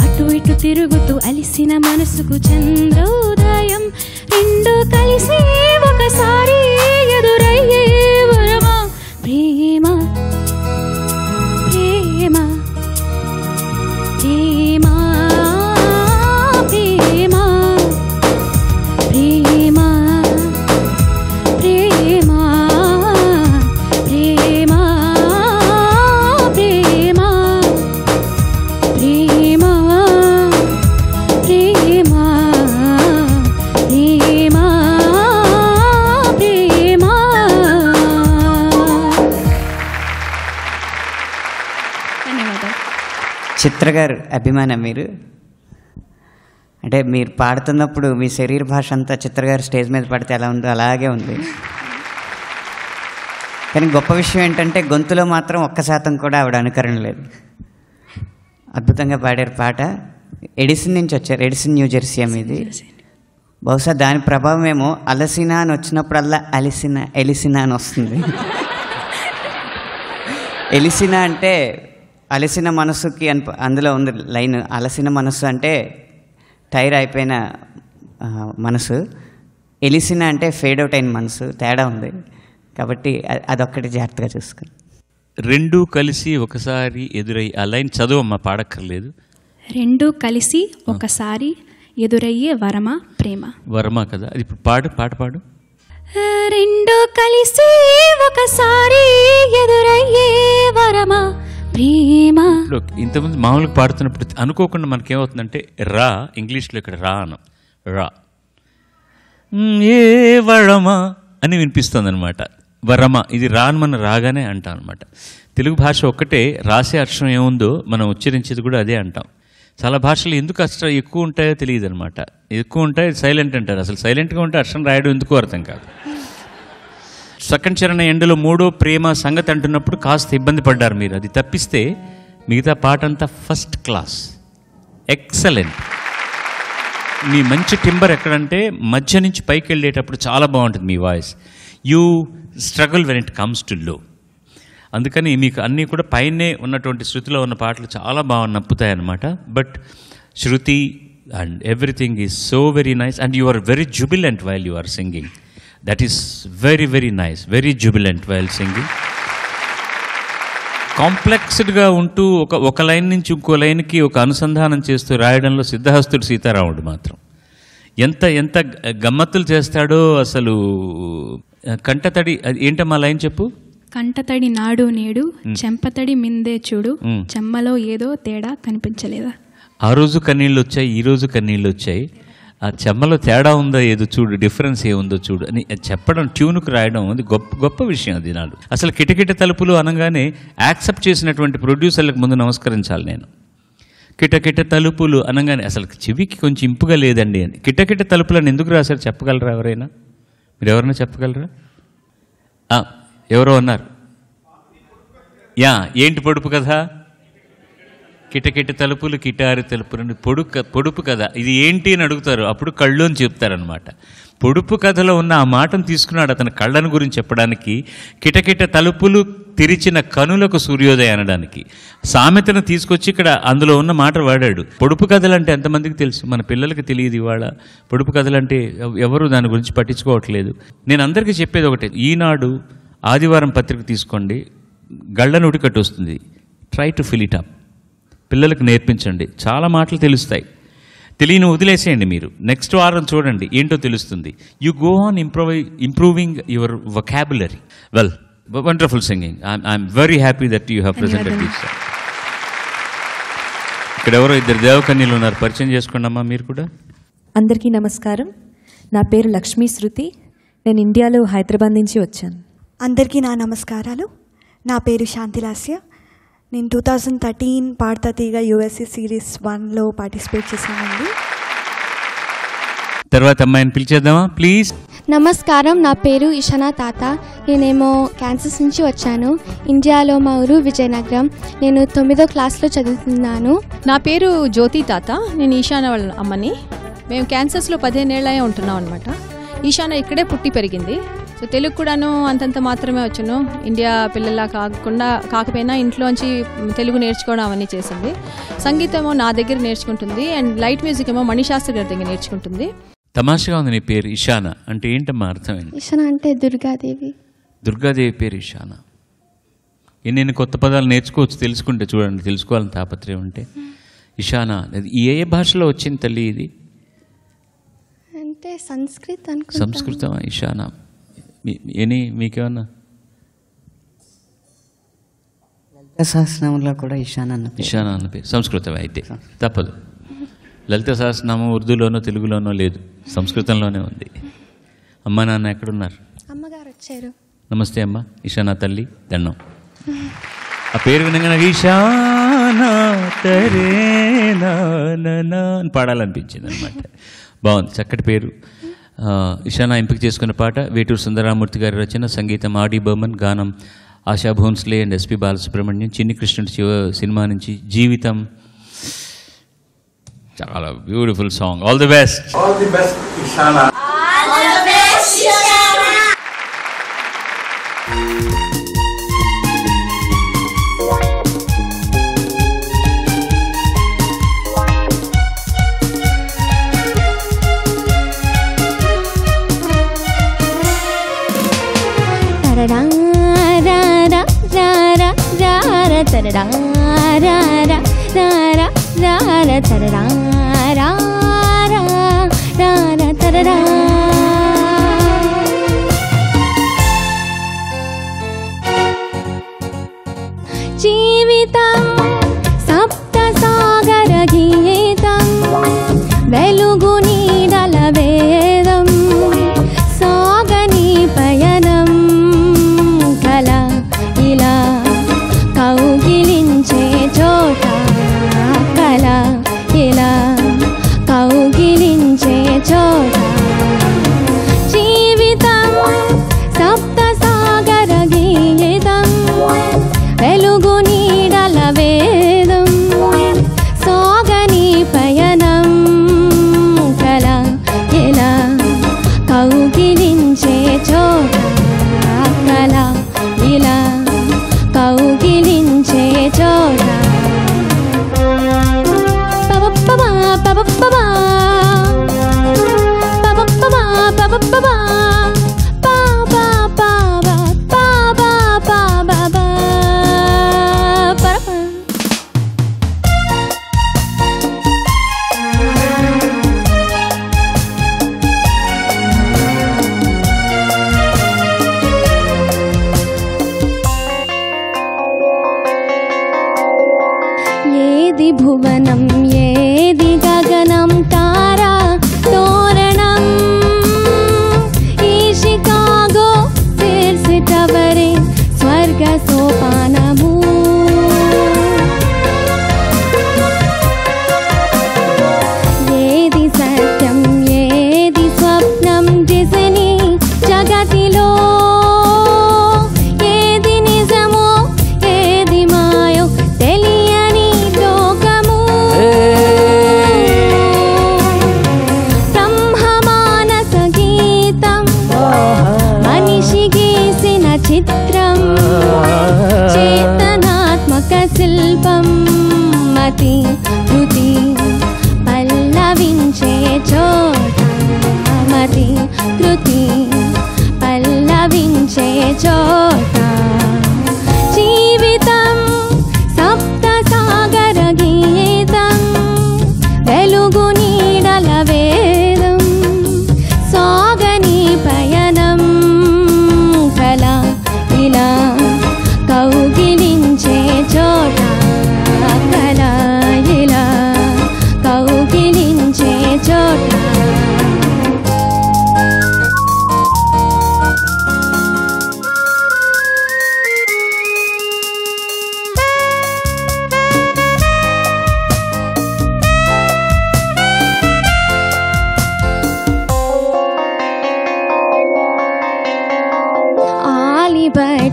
అటు ఇటు తిరుగుతూ అలిసిన మనసుకు చంద్రోదయం. రెండు కలిసి ఒకసారి ఎదురయ్యే వరమా. ప్రేమ ప్రేమ ప్రేమ ప్రేమ ప్రేమ ప్రేమ ప్రేమ ప్రేమ ప్రేమ ప్రేమ ప్రేమ ప్రేమ. ధన్యవాదాలు. చిత్ర గారు అభిమానం మీరు? అంటే మీరు పాడుతున్నప్పుడు మీ శరీర భాష అంతా చిత్ర గారు స్టేజ్ మీద పడితే ఎలా ఉందో అలాగే ఉంది. కానీ గొప్ప విషయం ఏంటంటే గొంతులో మాత్రం 1% కూడా ఆవిడ అనుకరణ లేదు. అద్భుతంగా పాడారు పాట. ఎడిసన్ నుంచి వచ్చారు, ఎడిసన్ న్యూ జెర్సీ ఇది. బహుశా దాని ప్రభావం ఏమో అలసినా అని వచ్చినప్పుడల్లా అలిసిన ఎలిసినా అని వస్తుంది. ఎలిసినా అంటే అలసిన మనసుకి అందులో ఉంది లైన్. అలసిన మనసు అంటే టైర్ అయిపోయిన మనసు, ఎలిసిన అంటే ఫేడ్ అవుట్ అయిన మనసు. తేడా ఉంది కాబట్టి అదొక్కటి జాగ్రత్తగా చూసుకోండి. రెండూ కలిసి ఒకసారి ఎదురై ఆ లైన్ చదువమ్మా, పాడక్కర్లేదు. రెండూ కలిసి ఒకసారి ఎదురయ్యే వరమా ప్రేమ. వరమా కదా అది. ఇప్పుడు పాడు, పాట పాడు. రెండూ కలిసి ఒకసారి ఎదురయ్యే వరమా ప్రేమ. ఇంతకుముందు మామూలుగా పాడుతున్నప్పుడు అనుకోకుండా మనకేమవుతుందంటే రా, ఇంగ్లీష్లో ఇక్కడ రా అనం, రా ఏ వరమా అని వినిపిస్తుంది అనమాట. వరమ ఇది రాను మనం రాగానే అంటాం అనమాట. తెలుగు భాష ఒక్కటే రాసే అక్షరం ఏముందో మనం ఉచ్చరించేది కూడా అదే అంటాం. చాలా భాషలు ఎందుకు అక్షరం ఎక్కువ ఉంటాయో తెలియదు అనమాట. ఎక్కువ ఉంటాయి సైలెంట్ అంటారు. అసలు సైలెంట్గా ఉంటే అక్షరం రాయడం ఎందుకు అర్థం కాదు. సెకండ్ చరణ ఎండలో మూడో ప్రేమ సంగతి అంటున్నప్పుడు కాస్త ఇబ్బంది పడ్డారు మీరు. అది తప్పిస్తే మిగతా పాట అంతా ఫస్ట్ క్లాస్, ఎక్సలెంట్. మీ మంచి టింబర్ ఎక్కడంటే మధ్య నుంచి పైకి వెళ్ళేటప్పుడు చాలా బాగుంటుంది మీ voice. You struggle when it comes to low. అందుకని మీకు అన్నీ కూడా పైనే ఉన్నటువంటి శృతిలో ఉన్న పాటలు చాలా బాగా నప్పుతాయి అన్నమాట. But shruti and everything is so very nice and you are very jubilant while you are singing. That is very very nice, very jubilant while singing. కాంప్లెక్స్డ్గా ఉంటూ ఒక లైన్ నుంచి ఇంకో లైన్కి ఒక అనుసంధానం చేస్తూ రాయడంలో సిద్ధహస్తుడు సీతారాముడు మాత్రం ఎంత గమ్మత్తులు చేస్తాడో అసలు. కంటతడి ఏంటమ్మా లైన్ చెప్పు. కంటతడి నాడు నేడు చెంపతడి మిందే చూడు చెమ్మలో ఏదో తేడా కనిపించలేదా. ఆ రోజు కన్నీళ్ళు వచ్చాయి, ఈ రోజు కన్నీళ్ళు వచ్చాయి, ఆ చెమ్మలో తేడా ఉందో ఏదో చూడు, డిఫరెన్స్ ఏముందో చూడు అని చెప్పడం, ట్యూన్కు రాయడం అది గొప్ప విషయం. అది నాడు అసలు కిటకిట తలుపులు అనగానే యాక్సెప్ట్ చేసినటువంటి ప్రొడ్యూసర్లకు ముందు నమస్కరించాలి నేను. కిటకిట తలుపులు అనగానే అసలు చెవికి కొంచెం ఇంపుగా లేదండి అని. కిటకిట తలుపులను ఎందుకు రాశారు చెప్పగలరా ఎవరైనా? మీరు ఎవరైనా చెప్పగలరా? ఎవరో అన్నారు. ఏంటి పొడుపు కదా? కిటకిట తలుపులు కిటారి తలుపులు పొడుపు కథ ఇది ఏంటి అని అడుగుతారు. అప్పుడు కళ్ళు అని చెప్తారనమాట. పొడుపు కథలో ఉన్న ఆ మాటను తీసుకున్నాడు అతని కళ్ళను గురించి చెప్పడానికి. కిటకిట తలుపులు తెరిచిన కనులకు సూర్యోదయం అనడానికి సామెతను తీసుకొచ్చి ఇక్కడ అందులో ఉన్న మాట వాడాడు. పొడుపు కథలు అంటే ఎంతమందికి తెలుసు? మన పిల్లలకి తెలియదు ఇవాళ. పొడుపు కథలు అంటే ఎవరు దాని గురించి పట్టించుకోవట్లేదు. నేను అందరికీ చెప్పేది ఒకటే, ఈనాడు ఆదివారం పత్రిక తీసుకోండి, గళ్ళ నోటికట్టు వస్తుంది. Try to fill it up. పిల్లలకు నేర్పించండి, చాలా మాటలు తెలుస్తాయి. తెలియని వదిలేసేయండి. మీరు నెక్స్ట్ వారం చూడండి ఏంటో తెలుస్తుంది. You go on improving your vocabulary. Well, wonderful singing. I'm very happy that you have presented this. ఇక్కడ ఎవరో ఇద్దరు దేవకన్యలు ఉన్నారు, పరిచయం చేసుకోండి అమ్మా మీరు కూడా. అందరికీ నమస్కారం. నా పేరు లక్ష్మీ శృతి. నేను ఇండియాలో హైదరాబాద్ నుంచి వచ్చాను. అందరికీ నా నమస్కారాలు. నా పేరు శాంతిలాస్య. నేను 2013 పాడతా తీగ యూఎస్ఏ సిరీస్ 1లో పార్టిసిపేట్ చేశానండి. తర్వాత అమ్మాయిని పిలిచేద్దామా ప్లీజ్. నమస్కారం, నా పేరు ఇషానా తాత. నేనేమో క్యాన్సస్ నుంచి వచ్చాను. ఇండియాలో మా ఊరు విజయనగరం. నేను 9వ క్లాస్లో చదువుతున్నాను. నా పేరు జ్యోతి తాత. నేను ఈశానా వాళ్ళ అమ్మని. మేము క్యాన్సస్లో 15 ఏళ్ళే ఉంటున్నాం అనమాట. ఈశానా ఇక్కడే పుట్టి పెరిగింది. సో తెలుగు కూడాను అంతంత మాత్రమే వచ్చును. ఇండియా పిల్లల్లా కాకపోయినా ఇంట్లోంచి తెలుగు నేర్చుకోవడం అవన్నీ చేసింది. సంగీతమో నా దగ్గర నేర్చుకుంటుంది, అండ్ లైట్ మ్యూజిక్ ఏమో మణిశాస్త్రి గారి దగ్గర నేర్చుకుంటుంది. తమాషగా ఉంది నీ పేరు ఇషానా అంటే ఏంటమ్మా అర్థమైంది? ఇషానా అంటే దుర్గాదేవి. దుర్గాదేవి పేరు ఇషానా. ఎన్ని కొత్త పదాలు నేర్చుకోవచ్చు తెలుసుకుంటే. చూడండి, తెలుసుకోవాలని తాపత్రయం ఉంటే. ఇషానా ఏ భాషలో వచ్చింది తల్లి ఇది? అంటే సంస్కృతం. సంస్కృతమా ఇషానా? మీకేమన్నా సహస్రనామంలో కూడా ఇషానా అన్న పేరు సంస్కృతమే అయితే తప్పదు. లలిత సహస్రనామం ఉర్దూలోనో తెలుగులోనో లేదు, సంస్కృతంలోనే ఉంది. అమ్మ నాన్న ఎక్కడున్నారు? అమ్మగారు వచ్చారు. నమస్తే అమ్మ. ఇషానా తల్లి దండం. ఆ పేరు వినగానే ఈశానా తరేనా అని పాడాలనిపించింది అనమాట. బాగుంది, చక్కటి పేరు. ఇషానా ఎంపిక చేసుకున్న పాట వేటూరు సుందరరామూర్తి గారి రచన, సంగీతం ఆడి బర్మన్, గానం ఆశా భోన్స్లే అండ్ ఎస్పి బాలసుబ్రహ్మణ్యం. చిన్ని కృష్ణుడి సినిమా నుంచి జీవితం. చాలా beautiful song. All the best. All the best Ishana. All the best Ishana. జీవితం సప్త సాగర గీతం, వెలుగు నీడల వేదం, సాగని పయనం, కల ఇలా కౌగిలించే చోట, కల ఇలా కౌగిలించే చోట. జీవితం సప్త సాగర గీతం, వెలుగు నీడల వేదం, సాగని పయనం, కల ఇలా కౌగిలించే చోట, కల ఇలా కౌగిలించే చోట. పబప్పబా పబప్పబా పబప్పబా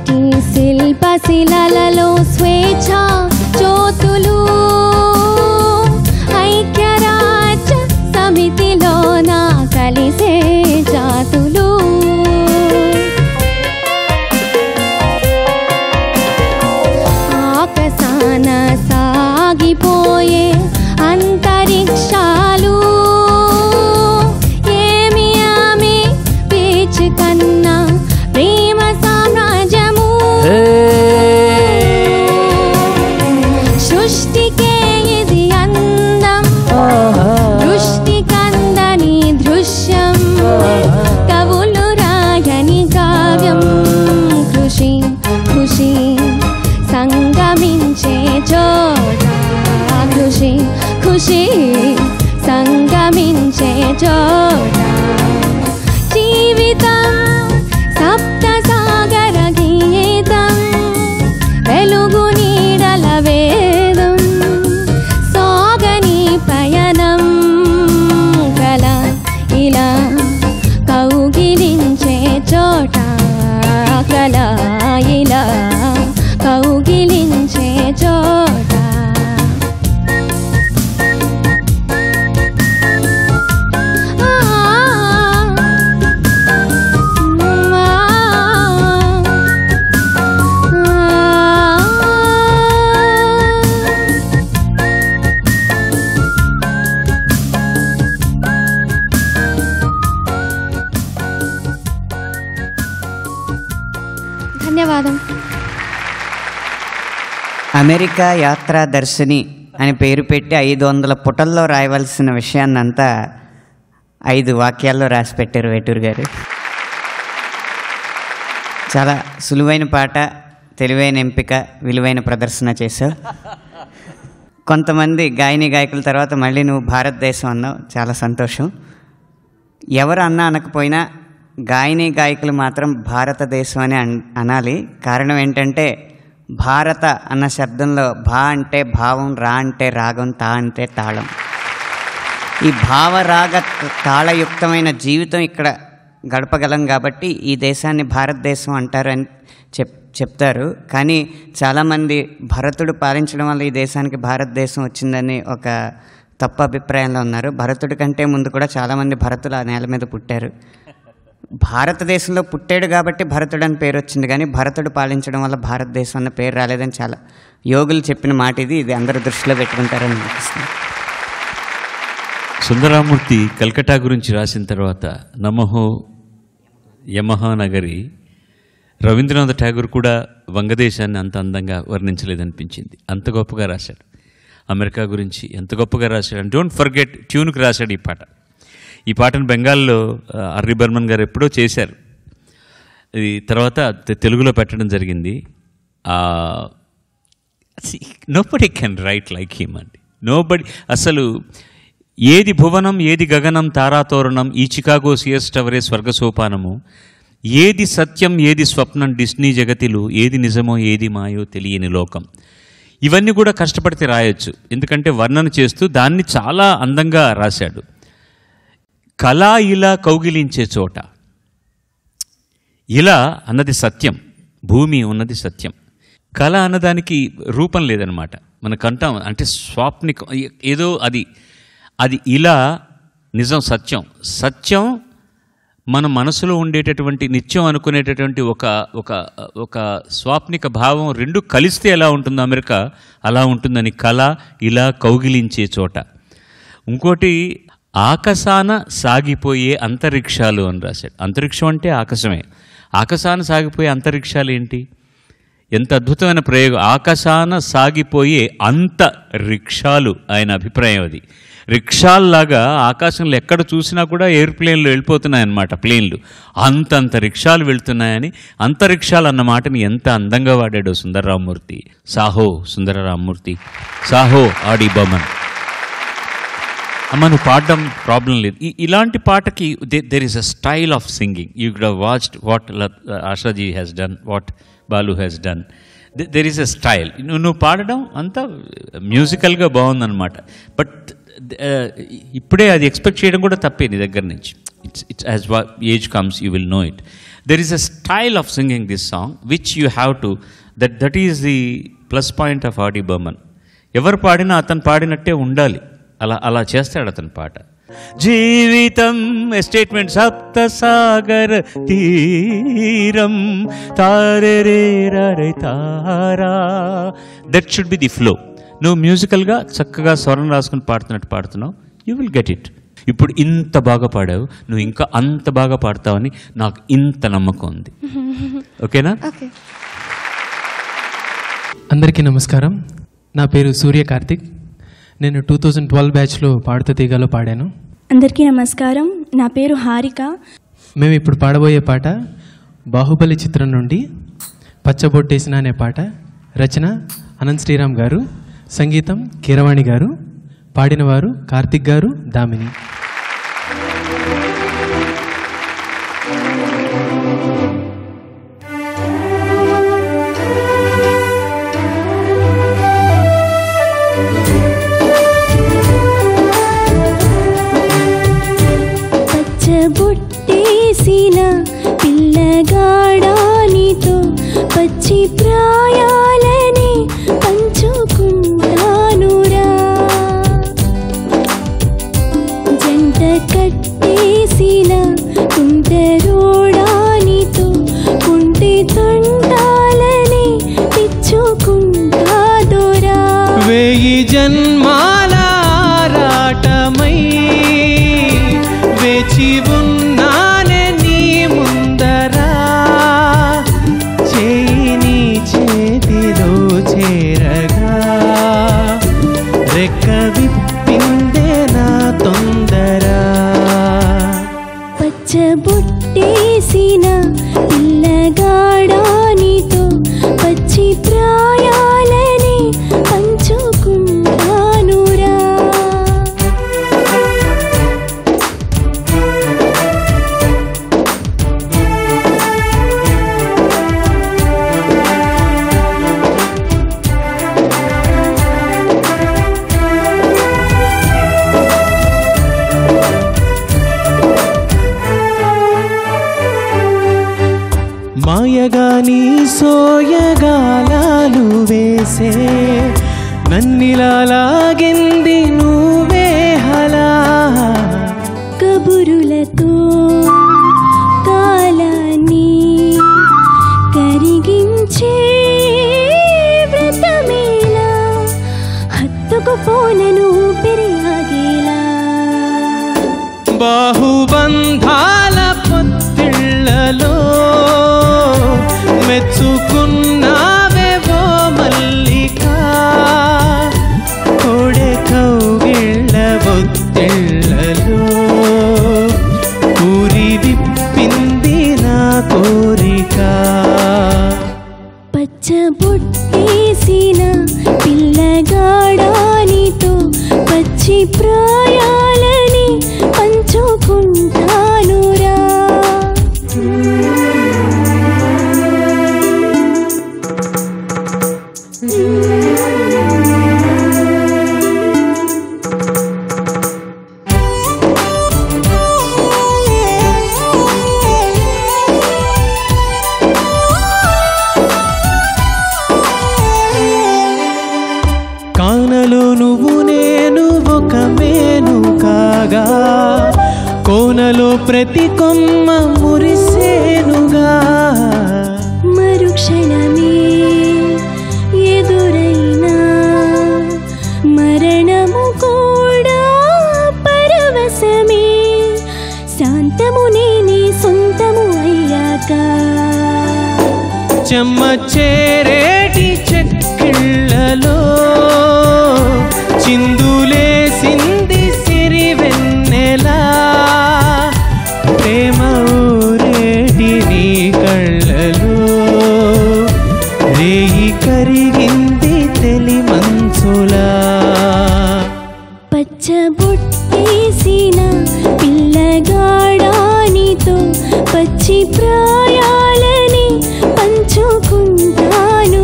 నాటి శిల్పశిలలలో స్వేచ్ఛ జ్యోతులు ఐక్యరాజ్య సమితిలోన కలిసే జాతులు ఆకాశాన సాగిపోయే అంతరిక్షాలు ఏమి ఆమె పేచు కన్నా ప్రేమ సామ్రాజ్యము సృష్టికే ఇది అందం దృష్టి కందని దృశ్యం కవులు రాయని కావ్యం కృషి ఖుషి సంగమించే చోట కృషి ఖుషి సంగమించే చోట జీవితం సప్త సాగర గీతం వెలుగు నీడల వేదం సాగని పయనం కల ఇలా కౌగిలించే చోట కల ఇలా కౌగిలించే చోట ధన్యవాదం. అమెరికా యాత్రా దర్శిని అని పేరు పెట్టి 500 పుటల్లో రాయవలసిన విషయాన్నంతా 5 వాక్యాల్లో రాసి పెట్టారు వేటూరు గారు. చాలా సులువైన పాట, తెలివైన ఎంపిక, విలువైన ప్రదర్శన చేశావు. కొంతమంది గాయని గాయకుల తర్వాత మళ్ళీ నువ్వు భారతదేశం అన్నావు, చాలా సంతోషం. ఎవరు అన్నా అనకపోయినా గాయని గాయకులు మాత్రం భారతదేశం అని అనాలి. కారణం ఏంటంటే భారత అన్న శబ్దంలో భా అంటే భావం, రా అంటే రాగం, తా అంటే తాళం. ఈ భావరాగ తాళయుక్తమైన జీవితం ఇక్కడ గడపగలం కాబట్టి ఈ దేశాన్ని భారతదేశం అంటారని చెప్తారు. కానీ చాలామంది భరతుడు పాలించడం వల్ల ఈ దేశానికి భారతదేశం వచ్చిందని ఒక తప్పు అభిప్రాయంలో ఉన్నారు. భరతుడి కంటే ముందు కూడా చాలామంది భరతులు ఆ నేల మీద పుట్టారు. భారతదేశంలో పుట్టాడు కాబట్టి భరతుడు అని పేరు వచ్చింది, కానీ భరతుడు పాలించడం వల్ల భారతదేశం అన్న పేరు రాలేదని చాలా యోగులు చెప్పిన మాట ఇది. ఇది అందరూ దృష్టిలో పెట్టుకుంటారని అనిపిస్తుంది. సుందరామూర్తి కల్కటా గురించి రాసిన తర్వాత నమహో యమహానగరి రవీంద్రనాథ్ ఠాగూర్ కూడా వంగదేశాన్ని అంత అందంగా వర్ణించలేదనిపించింది. అంత గొప్పగా రాశాడు. అమెరికా గురించి ఎంత గొప్పగా రాశాడు అని డోంట్ ఫర్గెట్ ట్యూన్కి రాశాడు ఈ పాటను బెంగాల్లో ఆర్రి బర్మన్ గారు ఎప్పుడో చేశారు. ఇది తర్వాత తెలుగులో పెట్టడం జరిగింది. Nobody can write like him అండి. నోబడి అసలు ఏది భువనం ఏది గగనం తారాతోరణం ఈ చికాగో సియస్ టవరే స్వర్గసోపానము ఏది సత్యం ఏది స్వప్నం డిస్నీ జగతిలు ఏది నిజమో ఏది మాయో తెలియని లోకం. ఇవన్నీ కూడా కష్టపడితే రాయొచ్చు, ఎందుకంటే వర్ణన చేస్తూ దాన్ని చాలా అందంగా రాశాడు. కళ ఇలా కౌగిలించే చోట, ఇలా అన్నది సత్యం, భూమి ఉన్నది సత్యం. కళ అన్నదానికి రూపం లేదనమాట. మనకంటాం అంటే స్వాప్నికం ఏదో అది ఇలా నిజం సత్యం. సత్యం మన మనసులో ఉండేటటువంటి నిత్యం అనుకునేటటువంటి ఒక స్వాప్నిక భావం రెండు కలిస్తే ఎలా ఉంటుందో అమెరికా అలా ఉంటుందని కళ ఇలా కౌగిలించే చోట. ఇంకోటి ఆకాశాన సాగిపోయే అంతరిక్షాలు అని రాశాడు. అంతరిక్షం అంటే ఆకాశమే. ఆకాశాన సాగిపోయే అంతరిక్షాలు ఏంటి? ఎంత అద్భుతమైన ప్రయోగం. ఆకాశాన సాగిపోయే అంతరిక్షాలు ఆయన అభిప్రాయం. అది రిక్షాల్లాగా ఆకాశంలో ఎక్కడ చూసినా కూడా ఎయిర్ప్లేన్లు వెళ్ళిపోతున్నాయన్నమాట. ప్లేన్లు అంతంత రిక్షాలు వెళ్తున్నాయని అంతరిక్షాలు అన్న మాటని ఎంత అందంగా వాడాడో సుందరరామూర్తి. సాహో సుందరరామూర్తి, సాహో ఆడి బొమ్మన్. అమ్మ నువ్వు పాడడం ప్రాబ్లం లేదు. ఇలాంటి పాటకి there is a style of singing. You could have watched what ఆశాజీ has done, what Balu has done. There is a style. నువ్వు పాడడం అంతా మ్యూజికల్గా బాగుందన్నమాట. బట్ ఇప్పుడే అది ఎక్స్పెక్ట్ చేయడం కూడా తప్పే నీ దగ్గర నుంచి. It's as age comes you will know it. there is a style of singing this song which you have to, that is the plus point of R.D. Burman. ఎవరు పాడినా అతను పాడినట్టే ఉండాలి, అలా చేస్తాడు అతని పాట. జీవితం స్టేట్మెంట్ సప్త సాగర తీరం తారే తారా, that should be the flow. నువ్వు మ్యూజికల్గా చక్కగా స్వరం రాసుకుని పాడుతున్నావు, యూ విల్ గెట్ ఇట్. ఇప్పుడు ఇంత బాగా పాడావు, నువ్వు ఇంకా అంత బాగా పాడతావని నాకు ఇంత నమ్మకం ఉంది. ఓకేనా? అందరికీ నమస్కారం. నా పేరు సూర్య కార్తిక్. నేను 2012 బ్యాచ్లో పాడుతా తీగలో పాడాను. అందరికీ నమస్కారం. నా పేరు హారిక. మేము ఇప్పుడు పాడబోయే పాట బాహుబలి చిత్రం నుండి పచ్చబొట్టేసిన అనే పాట. రచన అనంత్ శ్రీరామ్ గారు, సంగీతం కీరవాణి గారు, పాడినవారు కార్తిక్ గారు, దామిని. పచ్చబొట్టేసిన పిల్లగాడానితో పచ్చి ప్రాయాలని పంచుకుంటానురా, జంట కట్టేసిన కుంటరోడానితో కుంటి తంటాలని తెచ్చుకుంటాదోరా. వేయి జన్మాల రాటమై వేచి ఉన్నానే నీ ముందరా, చేయి నీ చేతిలో చేరగా రెక్క విప్పిందే నా తొందరా. పచ్చబొట్టేసిన పిల్లగాడానితో పచ్చి ప్రాయాలని పంచుకుంటానురా. మాయగా నీ సోయగాలాలు వేసే నన్నిలా లాగింది నువ్వే హలా, కబురులతో కాలాన్ని కరిగించే వ్రతమేలా, హత్తుకుపోనను పెరియాగేలా. బాహుబంధాల పొత్తిళ్లలో మెచ్చుకున్నావేవో మల్లిక, కోడె కౌగిళ్ళ బొత్తిళ్లలో ఊరి విప్పింది నా కోరిక. పచ్చబొట్టేసిన పిల్లగాడానితో పచ్చి ప్రాయాలని పంచుకుంటానురా. కానలో నువ్వు నేను ఒక మేను కాగా, కోనలో ప్రతి కొమ్మ మురిసేనుగా. మరుక్షణమే ఎదురైనా మరణము కూడా పరవశమే, శాంతము నేనే సొంతము అయ్యాక. చెమ్మ చేరేటి చెక్కిళ్ళలో చిందులేసింది సిరి వెన్నెలా, ప్రేమ ఊరేటి నీ కళ్ళలో రేయి కరిగింది తెలి మంచులా. పచ్చబొట్టేసిన పిల్లగాడానితో పచ్చి ప్రాయాలని పంచుకుంటాను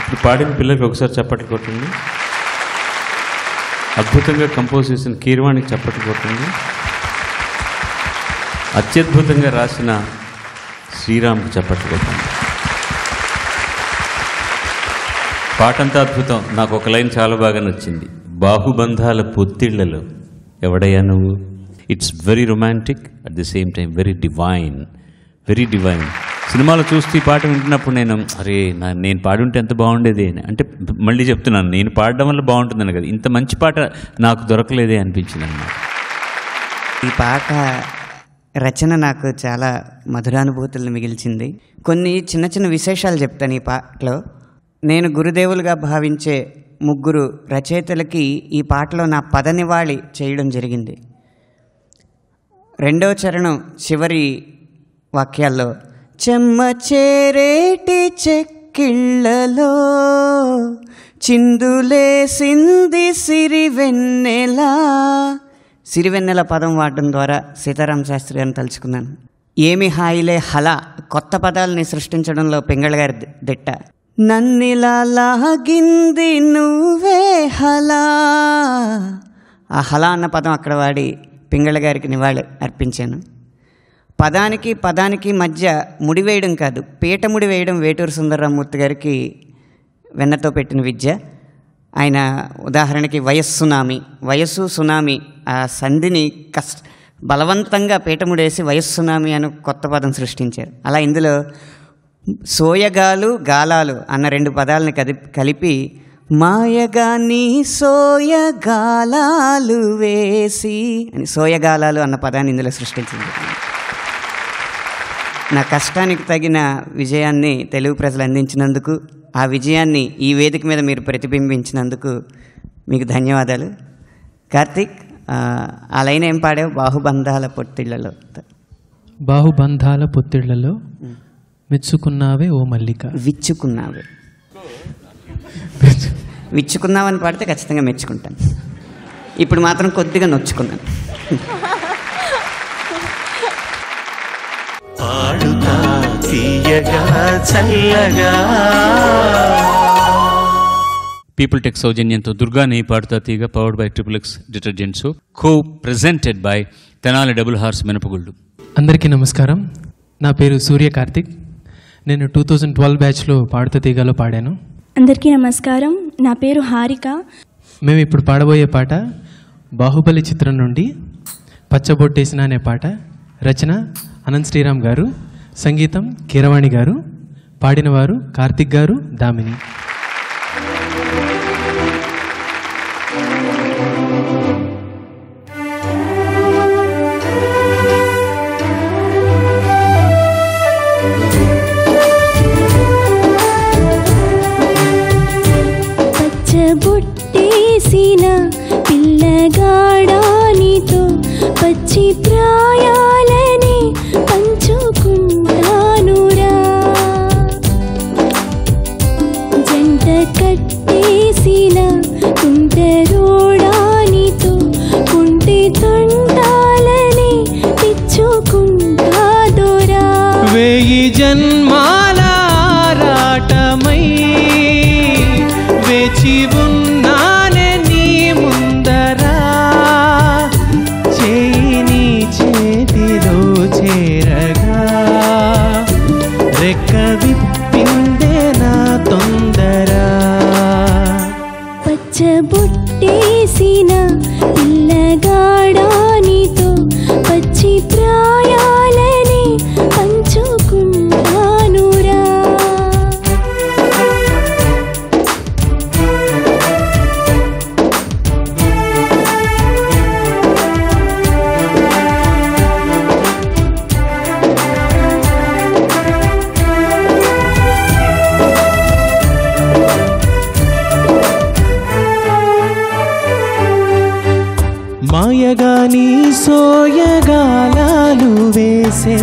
ఇప్పుడు పాడిన పిల్లలకి ఒకసారి చప్పట్లు కొట్టండి. అద్భుతంగా కంపోజ్ చేసిన కీరవాణికి చప్పట్లు కొట్టండి. అత్యద్భుతంగా రాసిన శ్రీరామ్కి చప్పట్లు కొట్టండి. పాటంతా అద్భుతం. నాకు ఒక లైన్ చాలా బాగా నచ్చింది. బాహుబంధాల పొత్తిళ్లలో ఎవడయ్యా నువ్వు. It's very romantic, at the same time very divine, very divine. సినిమాలో చూస్తూ ఈ పాట వింటున్నప్పుడు నేను పాడుంటే ఎంత బాగుండేది అని, అంటే మళ్ళీ చెప్తున్నాను, నేను పాడడం వల్ల బాగుంటుందని కదా, ఇంత మంచి పాట నాకు దొరకలేదే అనిపించింది అన్నమాట. ఈ పాట రచన నాకు చాలా మధురానుభూతులను మిగిల్చింది. కొన్ని చిన్న చిన్న విశేషాలు చెప్తాను ఈ పాటలో. నేను గురుదేవులుగా భావించే 3 రచయితలకి ఈ పాటలో నా పదనివాళి చేయడం జరిగింది. 2వ చరణం చివరి వాక్యాల్లో చెమ్మ చేరేటి చెక్కిళ్ళలో చిందులేసింది సిరివెన్నెలా. సిరివెన్నెల పదం వాడడం ద్వారా సీతారామ శాస్త్రి గారిని తలుచుకున్నాను. ఏమి హాయిలే హలా, కొత్త పదాలని సృష్టించడంలో పింగళ గారి దిట్ట. నన్నిలా లాగింది నువ్వే హలా. ఆ హలా అన్న పదం అక్కడ వాడి పింగళ గారికి నివాళి అర్పించాను. పదానికి మధ్య ముడివేయడం కాదు, పీట ముడి వేయడం వేటూరు సుందరరామూర్తి గారికి వెన్నతో పెట్టిన విద్య. ఆయన ఉదాహరణకి వయస్సునామి, వయస్సు సునామీ, ఆ సంధిని బలవంతంగా పీటముడేసి వయస్సునామి అని కొత్త పదం సృష్టించారు. అలా ఇందులో సోయగాలు గాలాలు అన్న 2 పదాలని కలిపి మాయగా నీ సోయగాలాలు వేసి అని సోయగాలాలు అన్న పదాన్ని ఇందులో సృష్టించింది. నా కష్టానికి తగిన విజయాన్ని తెలుగు ప్రజలు అందించినందుకు, ఆ విజయాన్ని ఈ వేదిక మీద మీరు ప్రతిబింబించినందుకు మీకు ధన్యవాదాలు. కార్తీక్, ఆ లైన్ ఏం పాడావు? బాహుబంధాల పొత్తిళ్లలో. బాహుబంధాల పొత్తిళ్లలో మెచ్చుకున్నావే ఓ మల్లిక. విచ్చుకున్నావని పాడితే ఖచ్చితంగా మెచ్చుకుంటాను. ఇప్పుడు మాత్రం కొద్దిగా నొచ్చుకున్నాను. పాడుతా తీయగా చల్లగా. పీపుల్ టెక్ సౌజన్యంతో దుర్గా నీ పాడుతా తీగ powered by XXX detergent soap, co presented by Tenali double horse మినపగుళ్ళు. అందరికీ నమస్కారం. నా పేరు సూర్య కార్తిక్. నేను 2012 బ్యాచ్లో పాడుతా తీగలో పాడాను. అందరికీ నమస్కారం. నా పేరు హారిక. మేము ఇప్పుడు పాడబోయే పాట బాహుబలి చిత్రం నుండి పచ్చబొట్టేసిన అనే పాట. రచన అనంత్ శ్రీరామ్ గారు, సంగీతం కీరవాణి గారు, పాడినవారు కార్తిక్ గారు, దామిని. పచ్చబొట్టేసిన పిల్లగాడానితో పచ్చి ప్రాయాలని పంచుకుంటానురా. జంట కట్టేసిన కుంటరోడానితో కుంటి తొండాలని తెచ్చుకుంటాదోరా. 1000 జన్మాల ఆరాటమై వేచి ఉన్నానే నీ ముందరా. చేయి నీ చేతిలో చేరగా రెక్క విప్పిందే నా తొందరా. పచ్చబొట్టేసిన పిల్లగాడానితో పచ్చి ప్రాయాలని పంచుకుంటానురా. మాయగా నీ సోయగాలాలు వేసే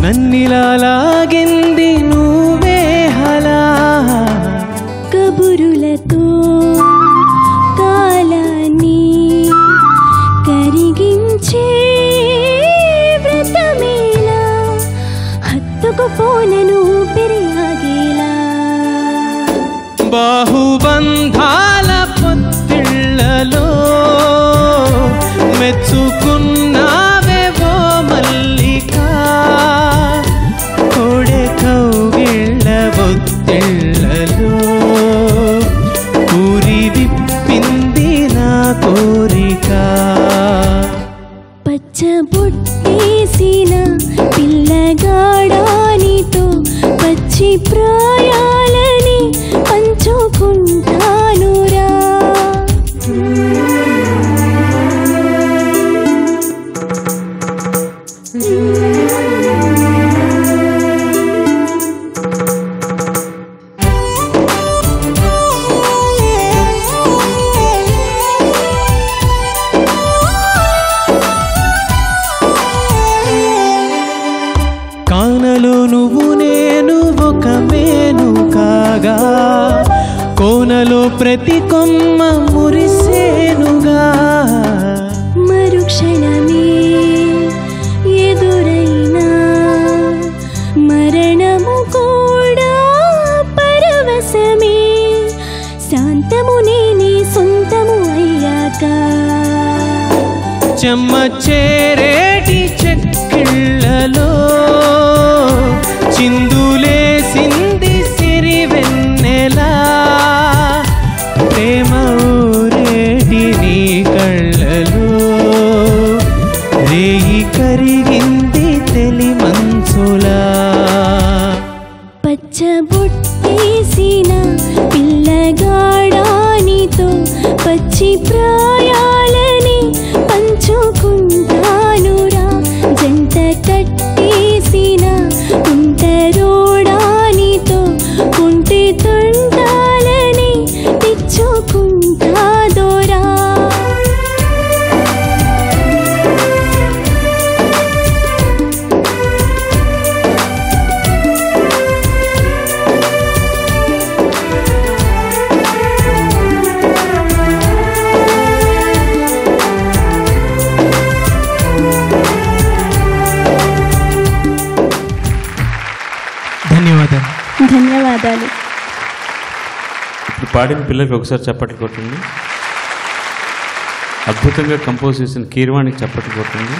నన్నిలా లాగింది నువ్వే హలా. కబురులతో కాలాన్ని కరిగించే వ్రతమేలా హత్తుకు పోనను పెరియాగేలా. బాహుబంధాల పొత్తిళ్లలో మెచ్చుకున్నావేవో మల్లిక కోడె కౌగిళ్ళ బొత్తిళ్లలో ఊరి విప్పింది నా కోరిక పచ్చబొట్టేసిన పిల్లగాడానితో పచ్చి ప్రాయాలని పంచుకుంటానురా కానలో నువ్వు నేను ఒక మేను కాగా కోనలో ప్రతి కొమ్మ మురిసేనుగా మరుక్షణమే ఎదురైనా మరణము కూడా పరవశమే శాంతము నేనే సొంతము అయ్యాక చెమ్మ చేరేటి చెక్కిళ్ళలో చిందులేసింది సిరివెన్నెలా ప్రేమ ఊరేటి నీ కళ్ళలో రేయి కరిగింది తెలి మంచులా పచ్చబొట్టేసిన పిల్లగాడానితో పచ్చి ప్రాయాలని పంచుకుంటానురా జంట కట్టేసిన కుంటరోడానితో కుంటి తుండాలని తెచ్చుకుంటాదోరా ధన్యవాదాలు. ధన్యవాదాలు. ఇప్పుడు పాడిన పిల్లలకి ఒకసారి చప్పట్లు కొట్టండి. అద్భుతంగా కంపోజ్ చేసిన కీరవాణికి చప్పట్లు కొట్టండి.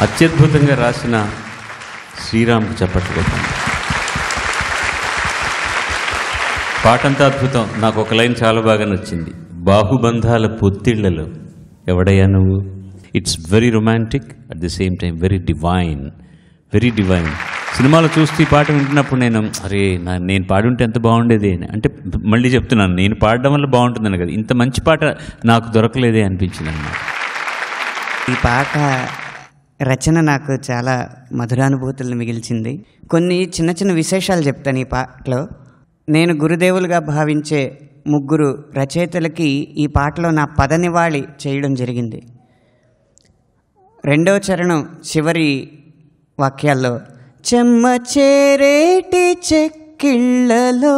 అత్యద్భుతంగా రాసిన శ్రీరామ్కి చప్పట్లు కొట్టండి. పాటంతా అద్భుతం. నాకు ఒక లైన్ చాలా బాగా నచ్చింది. బాహుబంధాల పొత్తిళ్లలో ఎవడయ్యా నువ్వు. It's very romantic, at the same time very divine, very divine. సినిమాలో చూస్తూ ఈ పాట వింటున్నప్పుడు నేను పాడుంటే ఎంత బాగుండేది అని, అంటే మళ్ళీ చెప్తున్నాను, నేను పాడడం వల్ల బాగుంటుందని కదా, ఇంత మంచి పాట నాకు దొరకలేదే అనిపించింది అన్నమాట. ఈ పాట రచన నాకు చాలా మధురానుభూతులను మిగిల్చింది. కొన్ని చిన్న చిన్న విశేషాలు చెప్తాను ఈ పాటలో. నేను గురుదేవులుగా భావించే ముగ్గురు రచయితలకి ఈ పాటలో నా పదనివాళి చేయడం జరిగింది. రెండవ చరణం చివరి వాక్యాల్లో చెమ్మ చేరేటి చెక్కిళ్ళలో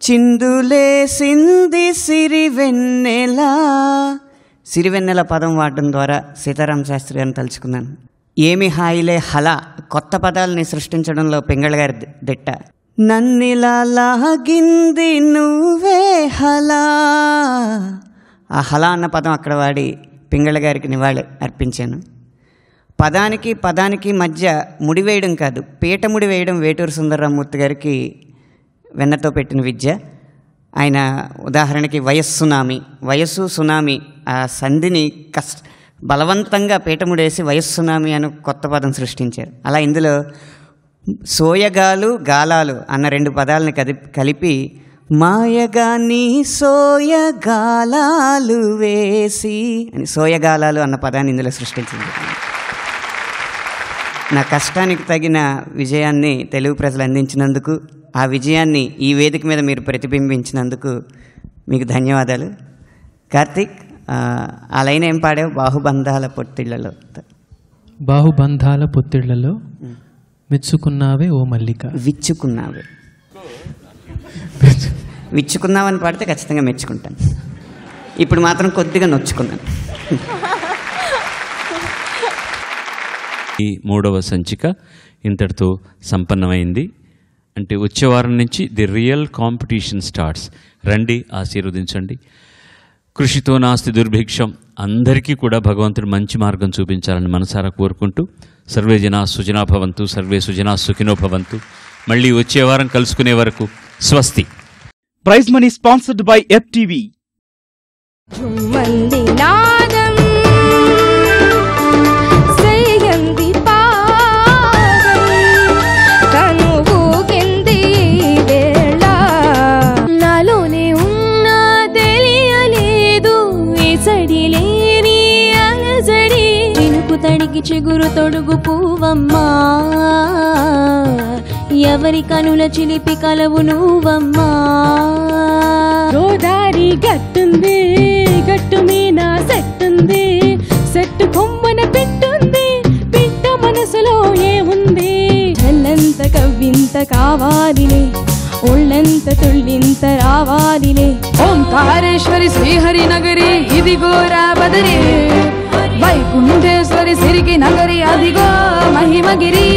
చిందులేసింది సిరివెన్నెల. సిరివెన్నెల పదం వాడడం ద్వారా సీతారామ శాస్త్రి గారిని తలుచుకున్నాను. ఏమి హాయిలే హలా, కొత్త పదాలని సృష్టించడంలో పింగళ గారి దిట్ట. నన్నిలా లాగింది నువ్వే హలా. ఆ హలా అన్న పదం అక్కడ వాడి పింగళ గారికి నివాళి అర్పించాను. పదానికి పదానికి మధ్య ముడివేయడం కాదు, పీట ముడి వేయడం వేటూరు సుందరరామూర్తి గారికి వెన్నతో పెట్టిన విద్య. ఆయన ఉదాహరణకి వయస్సునామి, వయస్సు సునామీ, ఆ సంధిని బలవంతంగా పీటముడేసి వయస్సునామి అని కొత్త పదం సృష్టించారు. అలా ఇందులో సోయగాలు గాలాలు అన్న రెండు పదాలని కలిపి మాయగా నీ సోయగాలాలు వేసి అని సోయగాలాలు అన్న పదాన్ని ఇందులో సృష్టించింది. నా కష్టానికి తగిన విజయాన్ని తెలుగు ప్రజలు అందించినందుకు, ఆ విజయాన్ని ఈ వేదిక మీద మీరు ప్రతిబింబించినందుకు మీకు ధన్యవాదాలు. కార్తీక్, ఆ లైన్ ఏం పాడావు? బాహుబంధాల పొత్తిళ్లలో. బాహుబంధాల పొత్తిళ్లలో మెచ్చుకున్నావే ఓ మల్లిక. విచ్చుకున్నావే. విచ్చుకున్నావని పాడితే ఖచ్చితంగా మెచ్చుకుంటాను. ఇప్పుడు మాత్రం కొద్దిగా నొచ్చుకున్నాను. ఈ 3వ సంచిక ఇంతటితో సంపన్నమైంది. అంటే వచ్చే వారం నుంచి ది రియల్ కాంపిటీషన్ స్టార్ట్స్. రండి, ఆశీర్వదించండి. కృషితో నాస్తి దుర్భిక్షం. అందరికీ కూడా భగవంతుడు మంచి మార్గం చూపించాలని మనసారా కోరుకుంటూ సర్వే జనా సుజనా భవంతు, సర్వే సుజనా సుఖినో భవంతు. మళ్ళీ వచ్చే వారం కలుసుకునే వరకు స్వస్తి. Prize money sponsored by FTV. మంది నాదం సేయంది పాదం కనుగూకింది వేళ నాలోనే ఉన్నా తెలియలేదు ఇసడి లేని అలజడి చినుకు తడికి చిగురు తొడుగు పువ్వమ్మా ఎవరి కనుల చిలిపి కలవు నువ్వమ్మా గోదారి గట్టుంది గట్టు మీన సెట్టుంది సెట్టు కొమ్మన పెట్టుంది పిట్ట మనసులో ఏముంది చల్లంత కవ్వింత కావాలిలే ఒళ్ళంత తుళ్ళింత రావాలిలే ఓంకారేశ్వరి శ్రీహరి నగరి ఇదిగో రాబదరి వైకుంఠేశ్వరి సిరికి నగరి అదిగో మహిమగిరి